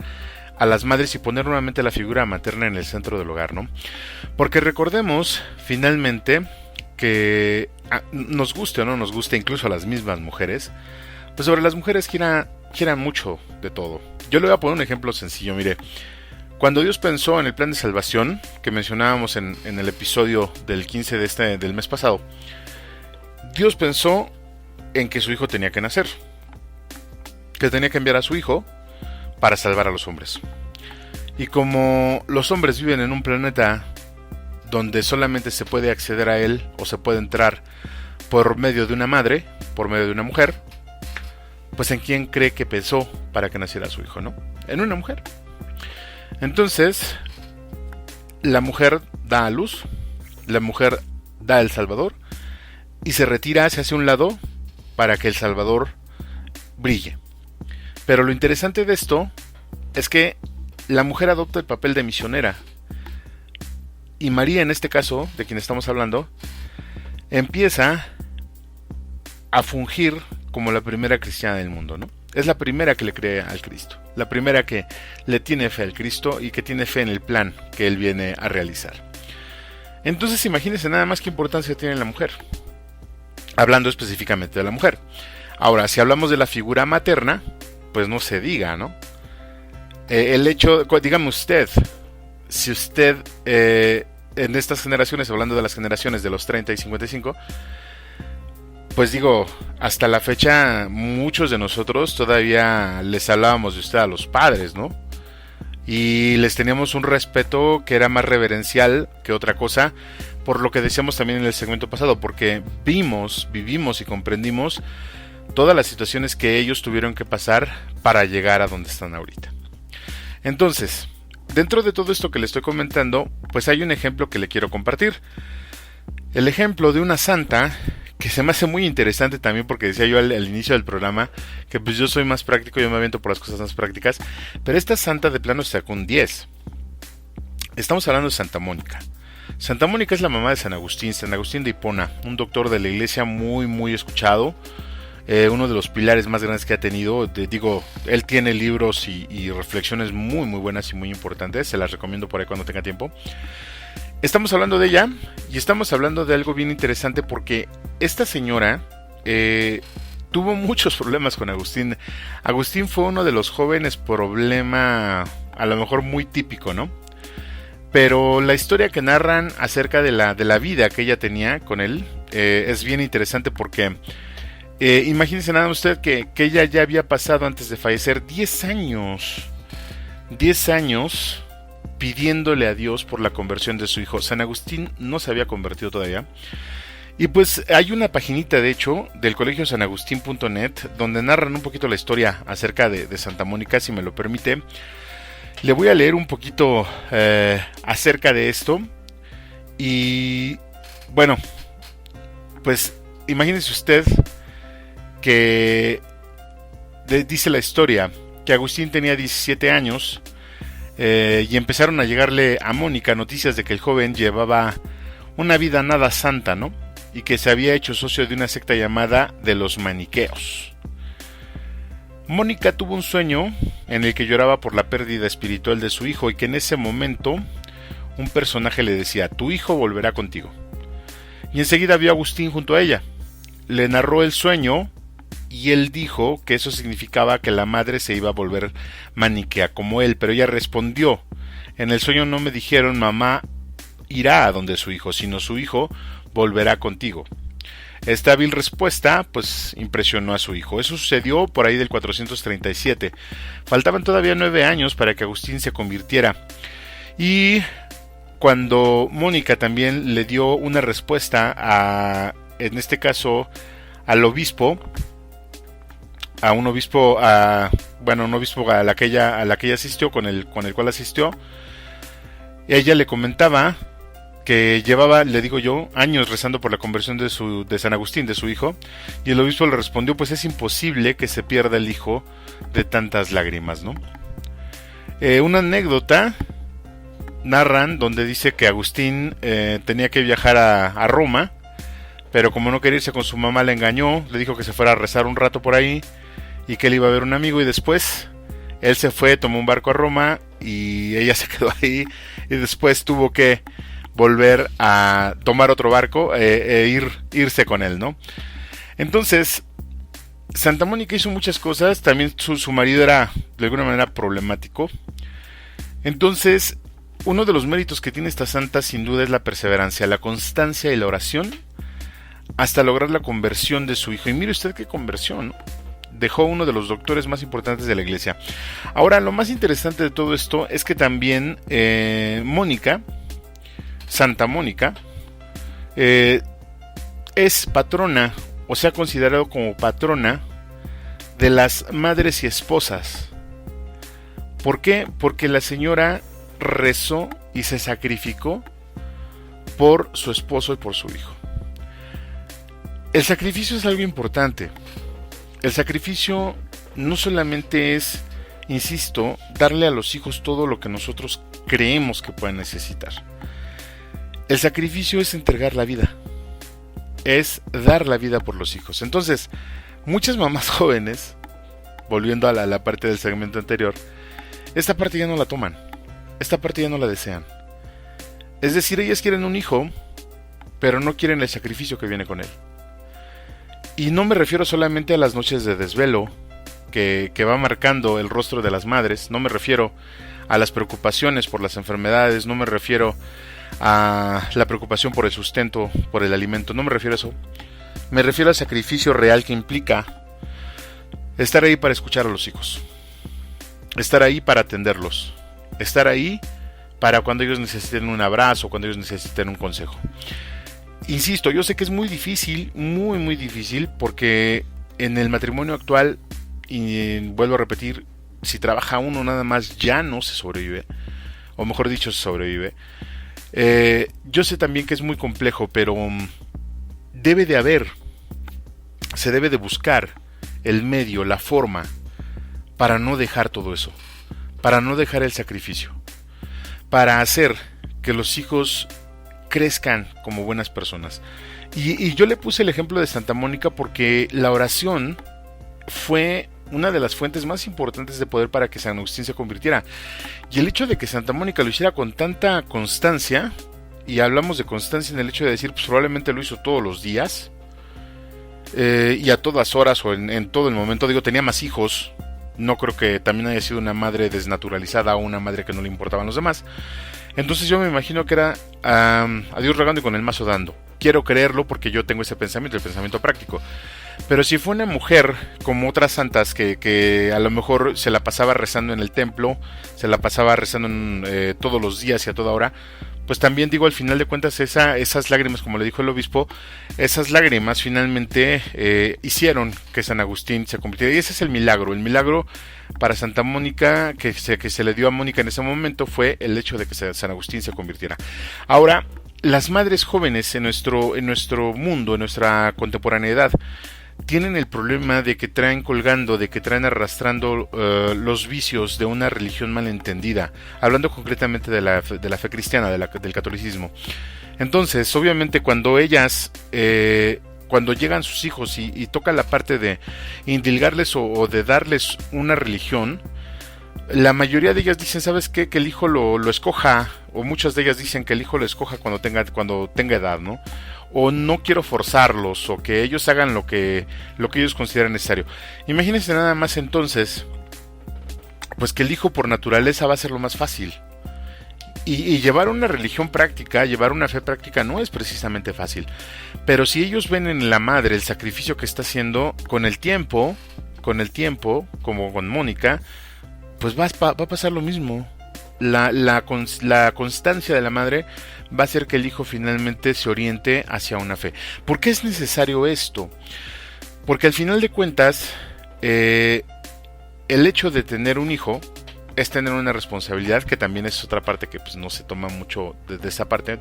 a las madres y poner nuevamente la figura materna en el centro del hogar, ¿no? Porque recordemos finalmente que nos guste o no nos guste, incluso a las mismas mujeres, pues sobre las mujeres quieran mucho de todo. Yo le voy a poner un ejemplo sencillo. Mire, cuando Dios pensó en el plan de salvación que mencionábamos en el episodio del 15 del mes pasado, Dios pensó en que su hijo tenía que nacer, que tenía que enviar a su hijo para salvar a los hombres. Y como los hombres viven en un planeta donde solamente se puede acceder a él, o se puede entrar por medio de una madre, por medio de una mujer, pues ¿en quién cree que pensó para que naciera su hijo, no? En una mujer. Entonces, la mujer da a luz, la mujer da el Salvador y se retira hacia un lado para que el Salvador brille. Pero lo interesante de esto es que la mujer adopta el papel de misionera. Y María, en este caso, de quien estamos hablando, empieza a fungir como la primera cristiana del mundo, ¿no? Es la primera que le cree al Cristo, la primera que le tiene fe al Cristo y que tiene fe en el plan que Él viene a realizar. Entonces imagínense nada más qué importancia tiene la mujer, hablando específicamente de la mujer. Ahora, si hablamos de la figura materna, pues no se diga, ¿no? El hecho, dígame usted, si usted en estas generaciones, hablando de las generaciones de los 30 y 55, pues digo, hasta la fecha muchos de nosotros todavía les hablábamos de usted a los padres, ¿no? Y les teníamos un respeto que era más reverencial que otra cosa, por lo que decíamos también en el segmento pasado, porque vivimos y comprendimos todas las situaciones que ellos tuvieron que pasar para llegar a donde están ahorita. Entonces, dentro de todo esto que le estoy comentando, pues hay un ejemplo que le quiero compartir. El ejemplo de una santa que se me hace muy interesante también, porque decía yo al inicio del programa que pues yo soy más práctico, yo me aviento por las cosas más prácticas, pero esta santa de plano sacó un 10. Estamos hablando de Santa Mónica. Santa Mónica es la mamá de San Agustín de Hipona, un doctor de la iglesia muy escuchado, uno de los pilares más grandes que ha tenido. Él tiene libros y reflexiones muy buenas y muy importantes, se las recomiendo por ahí cuando tenga tiempo. Estamos hablando de ella y estamos hablando de algo bien interesante, porque esta señora tuvo muchos problemas con Agustín. Agustín fue uno de los jóvenes problema, a lo mejor muy típico, ¿no? Pero la historia que narran acerca de la vida que ella tenía con él es bien interesante, porque imagínense nada usted que ella ya había pasado, antes de fallecer, 10 años pidiéndole a Dios por la conversión de su hijo. San Agustín no se había convertido todavía. Y pues hay una paginita, de hecho, del colegio sanagustin.net, donde narran un poquito la historia acerca de Santa Mónica, si me lo permite. Le voy a leer un poquito acerca de esto. Y bueno, pues imagínese usted que dice la historia que Agustín tenía 17 años y empezaron a llegarle a Mónica noticias de que el joven llevaba una vida nada santa, ¿no? Y que se había hecho socio de una secta llamada de los maniqueos. Mónica tuvo un sueño en el que lloraba por la pérdida espiritual de su hijo, y que en ese momento un personaje le decía: tu hijo volverá contigo. Y enseguida vio a Agustín junto a ella. Le narró el sueño y él dijo que eso significaba que la madre se iba a volver maniquea como él, pero ella respondió: en el sueño no me dijeron mamá irá a donde su hijo, sino su hijo volverá contigo. Esta hábil respuesta pues impresionó a su hijo. Eso sucedió por ahí del 437. Faltaban todavía 9 años para que Agustín se convirtiera. Y cuando Mónica también le dio una respuesta en este caso al obispo, un obispo a la que ella asistió, con el cual asistió, ella le comentaba que llevaba, le digo yo, años rezando por la conversión de San Agustín, de su hijo, y el obispo le respondió: pues es imposible que se pierda el hijo de tantas lágrimas, ¿no? Una anécdota narran donde dice que Agustín tenía que viajar a Roma, pero como no quería irse con su mamá, le engañó, le dijo que se fuera a rezar un rato por ahí y que él iba a ver un amigo, y después él se fue, tomó un barco a Roma y ella se quedó ahí, y después tuvo que volver a tomar otro barco irse con él, ¿no? Entonces Santa Mónica hizo muchas cosas. También su marido era de alguna manera problemático. Entonces uno de los méritos que tiene esta santa sin duda es la perseverancia, la constancia y la oración hasta lograr la conversión de su hijo. Y mire usted qué conversión, ¿no? Dejó uno de los doctores más importantes de la iglesia. Ahora, lo más interesante de todo esto es que también Santa Mónica, es patrona, o se ha considerado como patrona de las madres y esposas. ¿Por qué? Porque la señora rezó y se sacrificó por su esposo y por su hijo. El sacrificio es algo importante. El sacrificio no solamente es, insisto, darle a los hijos todo lo que nosotros creemos que pueden necesitar. El sacrificio es entregar la vida, es dar la vida por los hijos. Entonces, muchas mamás jóvenes, volviendo a la parte del segmento anterior, esta parte ya no la toman, esta parte ya no la desean. Es decir, ellas quieren un hijo, pero no quieren el sacrificio que viene con él. Y no me refiero solamente a las noches de desvelo que va marcando el rostro de las madres, no me refiero a las preocupaciones por las enfermedades, no me refiero a la preocupación por el sustento, por el alimento, no me refiero a eso. Me refiero al sacrificio real que implica estar ahí para escuchar a los hijos, estar ahí para atenderlos, estar ahí para cuando ellos necesiten un abrazo, cuando ellos necesiten un consejo. Insisto, yo sé que es muy difícil, muy difícil, porque en el matrimonio actual, y vuelvo a repetir, si trabaja uno nada más ya no se sobrevive, o mejor dicho se sobrevive. Yo sé también que es muy complejo, pero se debe de buscar el medio, la forma para no dejar todo eso, para no dejar el sacrificio, para hacer que los hijos crezcan como buenas personas. Y yo le puse el ejemplo de Santa Mónica porque la oración fue una de las fuentes más importantes de poder para que San Agustín se convirtiera. Y el hecho de que Santa Mónica lo hiciera con tanta constancia, y hablamos de constancia en el hecho de decir, pues probablemente lo hizo todos los días, y a todas horas o en todo el momento. Digo, tenía más hijos, no creo que también haya sido una madre desnaturalizada o una madre que no le importaban los demás. Entonces yo me imagino que era a Dios rogando y con el mazo dando. Quiero creerlo porque yo tengo ese pensamiento, el pensamiento práctico. Pero si fue una mujer como otras santas que a lo mejor se la pasaba rezando en el templo, se la pasaba rezando todos los días y a toda hora, pues también digo, al final de cuentas esas lágrimas, como le dijo el obispo, esas lágrimas finalmente hicieron que San Agustín se convirtiera. Y ese es el milagro para Santa Mónica que se le dio a Mónica en ese momento fue el hecho de que San Agustín se convirtiera. Ahora, las madres jóvenes en nuestro mundo, en nuestra contemporaneidad, tienen el problema de que traen colgando, de que traen arrastrando los vicios de una religión malentendida, hablando concretamente de la fe cristiana, del catolicismo. Entonces, obviamente, cuando llegan sus hijos y toca la parte de indilgarles o de darles una religión, la mayoría de ellas dicen, ¿sabes qué? Que el hijo lo escoja, o muchas de ellas dicen que el hijo lo escoja cuando tenga edad, ¿no? O no quiero forzarlos, o que ellos hagan lo que ellos consideran necesario. Imagínense nada más entonces, pues que el hijo por naturaleza va a ser lo más fácil. Y llevar una religión práctica, llevar una fe práctica no es precisamente fácil. Pero si ellos ven en la madre el sacrificio que está haciendo, con el tiempo, como con Mónica, pues va a pasar lo mismo. La constancia de la madre va a hacer que el hijo finalmente se oriente hacia una fe. ¿Por qué es necesario esto? Porque al final de cuentas, el hecho de tener un hijo es tener una responsabilidad, que también es otra parte que pues no se toma mucho desde esa parte,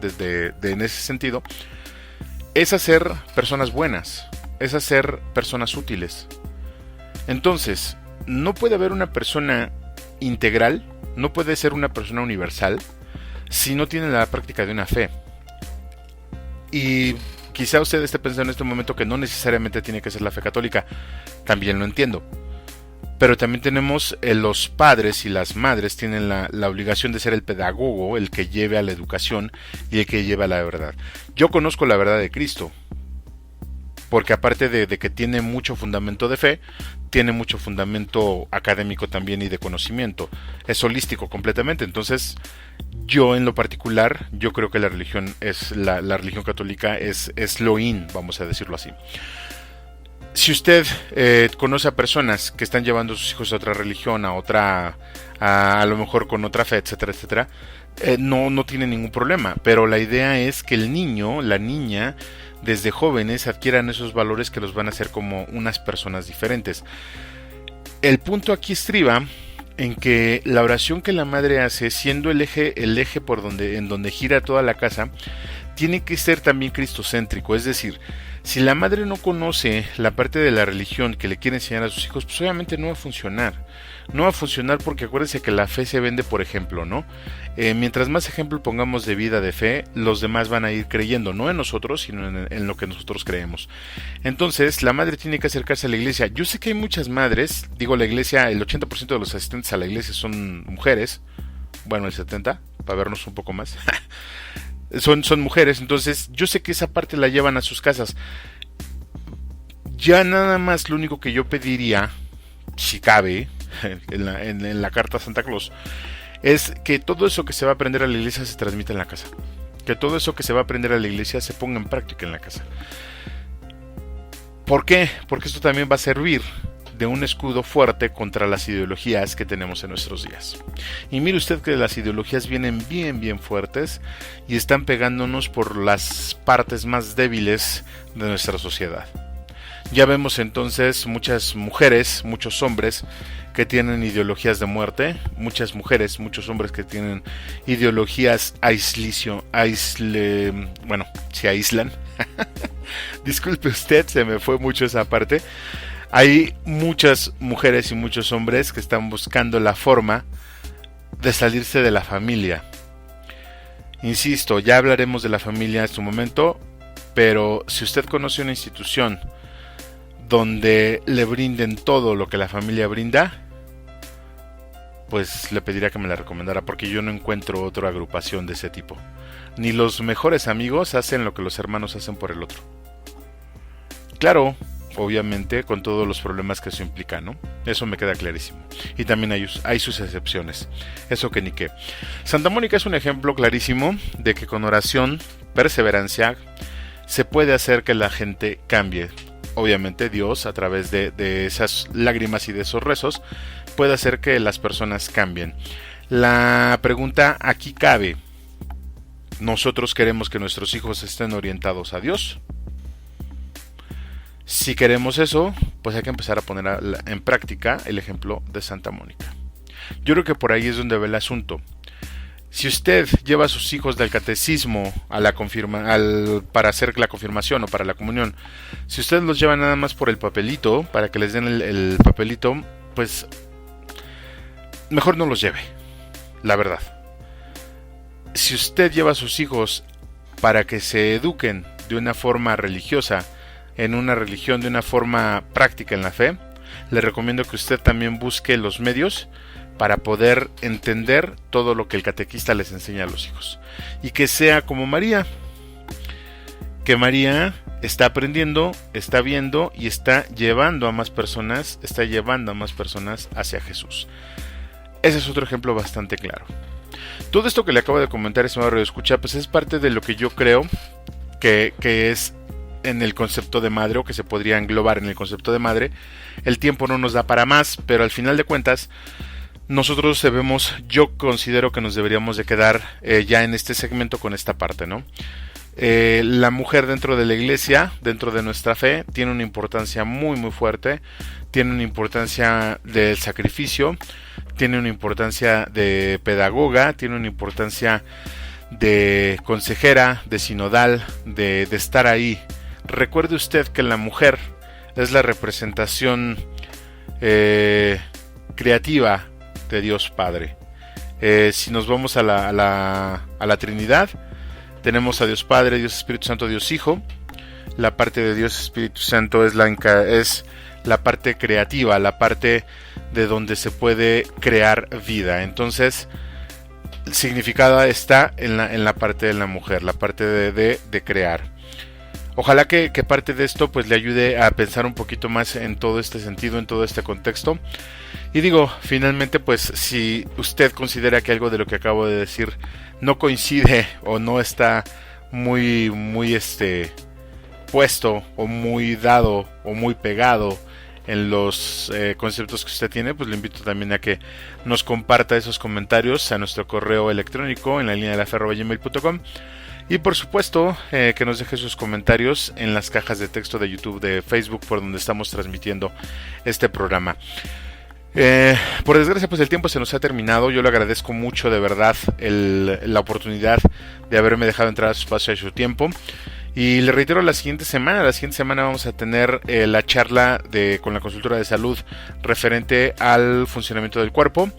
en ese sentido. Es hacer personas buenas, es hacer personas útiles. Entonces, no puede haber una persona integral, no puede ser una persona universal si no tiene la práctica de una fe. Y quizá usted esté pensando en este momento que no necesariamente tiene que ser la fe católica. También lo entiendo. Pero también tenemos los padres y las madres tienen la obligación de ser el pedagogo, el que lleve a la educación y el que lleve a la verdad. Yo conozco la verdad de Cristo, porque aparte de que tiene mucho fundamento de fe, tiene mucho fundamento académico también y de conocimiento. Es holístico completamente. Entonces, yo en lo particular, yo creo que la religión la religión católica es lo in, vamos a decirlo así. Si usted conoce a personas que están llevando a sus hijos a otra religión, a lo mejor con otra fe, etcétera, etcétera, no tiene ningún problema. Pero la idea es que el niño, la niña, desde jóvenes adquieran esos valores que los van a hacer como unas personas diferentes. El punto aquí estriba en que la oración que la madre hace, siendo el eje en donde gira toda la casa, tiene que ser también cristocéntrico. Es decir, si la madre no conoce la parte de la religión que le quiere enseñar a sus hijos, pues obviamente no va a funcionar. No va a funcionar porque acuérdense que la fe se vende por ejemplo, ¿no? Mientras más ejemplo pongamos de vida, de fe, los demás van a ir creyendo, no en nosotros, sino en lo que nosotros creemos. Entonces, la madre tiene que acercarse a la iglesia. Yo sé que hay muchas madres, digo la iglesia, el 80% de los asistentes a la iglesia son mujeres, bueno, el 70%, para vernos un poco más. Son mujeres, entonces yo sé que esa parte la llevan a sus casas. Ya nada más lo único que yo pediría, si cabe, en la carta a Santa Claus, es que todo eso que se va a aprender a la iglesia se transmita en la casa. Que todo eso que se va a aprender a la iglesia se ponga en práctica en la casa. ¿Por qué? Porque esto también va a servir de un escudo fuerte contra las ideologías que tenemos en nuestros días. Y mire usted que las ideologías vienen bien fuertes y están pegándonos por las partes más débiles de nuestra sociedad. Ya vemos entonces muchas mujeres, muchos hombres que tienen ideologías de muerte, muchas mujeres, muchos hombres que tienen ideologías se aíslan. Disculpe usted, se me fue mucho esa parte. Hay muchas mujeres y muchos hombres que están buscando la forma de salirse de la familia. Insisto, ya hablaremos de la familia en su momento, pero si usted conoce una institución donde le brinden todo lo que la familia brinda, pues le pediría que me la recomendara, porque yo no encuentro otra agrupación de ese tipo. Ni los mejores amigos hacen lo que los hermanos hacen por el otro. Claro, obviamente con todos los problemas que eso implica, ¿no? Eso me queda clarísimo. Y también hay sus excepciones. Eso que ni qué. Santa Mónica es un ejemplo clarísimo de que con oración, perseverancia, se puede hacer que la gente cambie. Obviamente Dios, a través de esas lágrimas y de esos rezos, puede hacer que las personas cambien. La pregunta aquí cabe: ¿nosotros queremos que nuestros hijos estén orientados a Dios? Si queremos eso, pues hay que empezar a poner en práctica el ejemplo de Santa Mónica. Yo creo que por ahí es donde ve el asunto. Si usted lleva a sus hijos del catecismo a la para hacer la confirmación o para la comunión, si usted los lleva nada más por el papelito, para que les den el papelito, pues mejor no los lleve, la verdad. Si usted lleva a sus hijos para que se eduquen de una forma religiosa, en una religión, de una forma práctica en la fe, le recomiendo que usted también busque los medios para poder entender todo lo que el catequista les enseña a los hijos. Y que sea como María, que María está aprendiendo, está viendo y está llevando a más personas hacia Jesús. Ese es otro ejemplo bastante claro. Todo esto que le acabo de comentar, estimado radioescucha, pues es parte de lo que yo creo que es en el concepto de madre, o que se podría englobar en el concepto de madre. El tiempo no nos da para más, pero al final de cuentas nosotros yo considero que nos deberíamos de quedar ya en este segmento con esta parte, ¿no? La mujer dentro de la iglesia, dentro de nuestra fe, tiene una importancia muy muy fuerte, tiene una importancia del sacrificio, tiene una importancia de pedagoga, tiene una importancia de consejera, de sinodal, de estar ahí. Recuerde usted que la mujer es la representación creativa de Dios Padre. Si nos vamos a la Trinidad, tenemos a Dios Padre, Dios Espíritu Santo, Dios Hijo. La parte de Dios Espíritu Santo es la parte creativa, la parte de donde se puede crear vida. Entonces, significada está en la parte de la mujer, la parte de crear. Ojalá que parte de esto pues le ayude a pensar un poquito más en todo este sentido, en todo este contexto. Y digo, finalmente, pues si usted considera que algo de lo que acabo de decir no coincide o no está muy puesto o muy dado o muy pegado en los conceptos que usted tiene, pues le invito también a que nos comparta esos comentarios a nuestro correo electrónico en la línea de la fe@gmail.com. Y por supuesto que nos deje sus comentarios en las cajas de texto de YouTube, de Facebook, por donde estamos transmitiendo este programa. Por desgracia, pues el tiempo se nos ha terminado. Yo le agradezco mucho, de verdad, la oportunidad de haberme dejado entrar a su espacio y a su tiempo. Y le reitero, la siguiente semana vamos a tener la charla con la consultora de salud referente al funcionamiento del cuerpo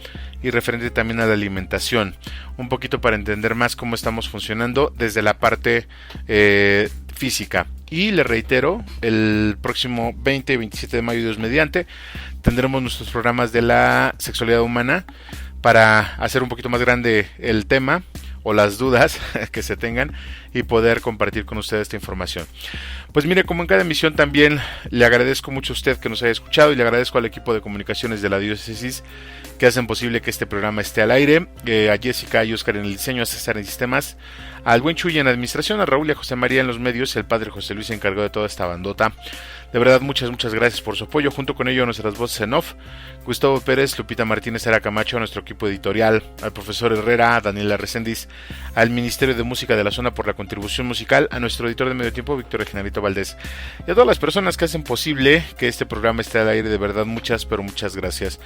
y referente también a la alimentación, un poquito para entender más cómo estamos funcionando desde la parte física. Y le reitero, el próximo 20 y 27 de mayo, Dios mediante, tendremos nuestros programas de la sexualidad humana para hacer un poquito más grande el tema o las dudas que se tengan y poder compartir con ustedes esta información. Pues mire, como en cada emisión también le agradezco mucho a usted que nos haya escuchado y le agradezco al equipo de comunicaciones de la diócesis que hacen posible que este programa esté al aire, a Jessica y Oscar en el diseño, a César en sistemas, al buen Chuy en administración, a Raúl y a José María en los medios, el padre José Luis se encargó de toda esta bandota. De verdad, muchas gracias por su apoyo. Junto con ello, nuestras voces en off: Gustavo Pérez, Lupita Martínez, Sara Camacho, a nuestro equipo editorial, al profesor Herrera, a Daniela Reséndiz, al Ministerio de Música de la Zona por la contribución musical, a nuestro editor de medio tiempo, Víctor Reginarito Valdés, y a todas las personas que hacen posible que este programa esté al aire. De verdad, muchas gracias.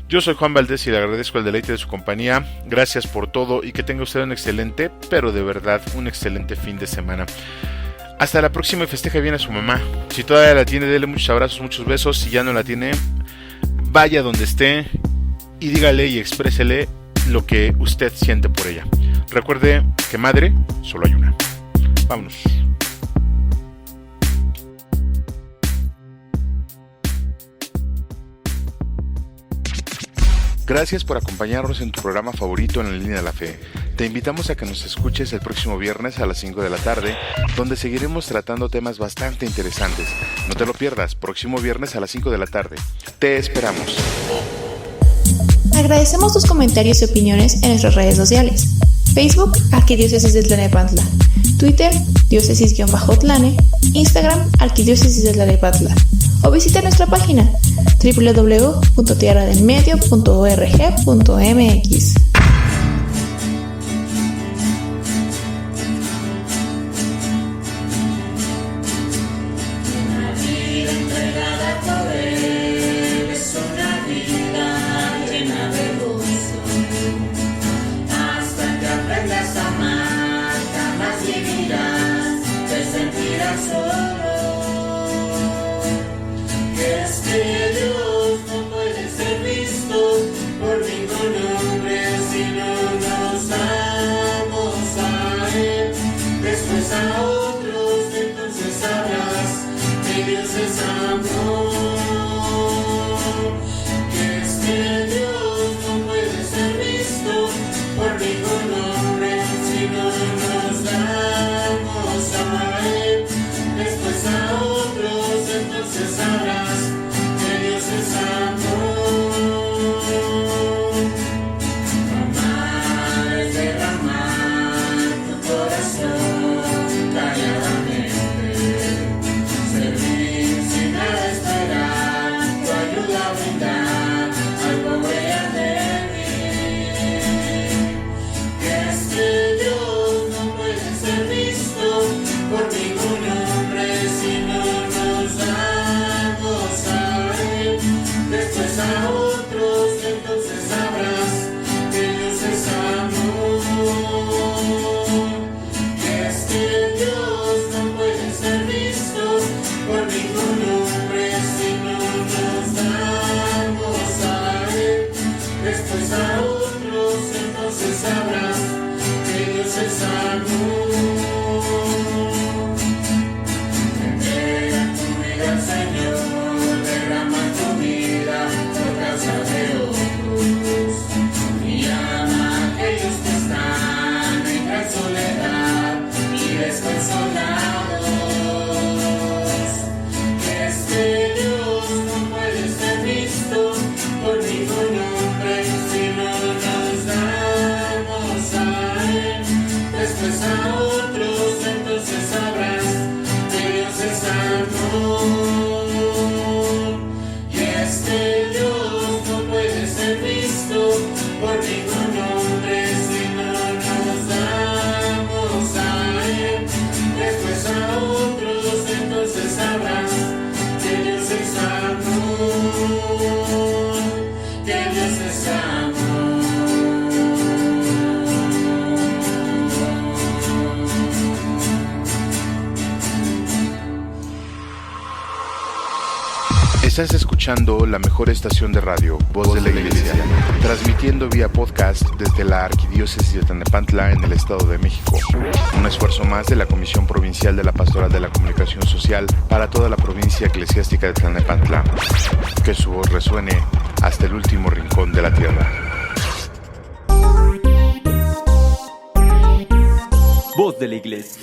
Yo soy Juan Valdés y le agradezco el deleite de su compañía. Gracias por todo y que tenga usted un excelente, pero de verdad, un excelente fin de semana. Hasta la próxima y festeje bien a su mamá. Si todavía la tiene, dele muchos abrazos, muchos besos. Si ya no la tiene, vaya donde esté y dígale y exprésele lo que usted siente por ella. Recuerde que madre solo hay una. Vámonos. Gracias por acompañarnos en tu programa favorito en la línea de la fe. Te invitamos a que nos escuches el próximo viernes a las 5 de la tarde, donde seguiremos tratando temas bastante interesantes. No te lo pierdas, próximo viernes a las 5 de la tarde. Te esperamos. Agradecemos tus comentarios y opiniones en nuestras redes sociales. Facebook, Arquidiócesis de Tlalnepantla. Twitter, diócesis-tlane. Instagram, Arquidiócesis de Tlalnepantla. O visita nuestra página www.tierradelmedio.org.mx. Estás escuchando la mejor estación de radio, Voz de la Iglesia, transmitiendo vía podcast desde la Arquidiócesis de Tlalnepantla en el Estado de México. Un esfuerzo más de la Comisión Provincial de la Pastoral de la Comunicación Social para toda la provincia eclesiástica de Tlalnepantla. Que su voz resuene hasta el último rincón de la tierra. Voz de la Iglesia.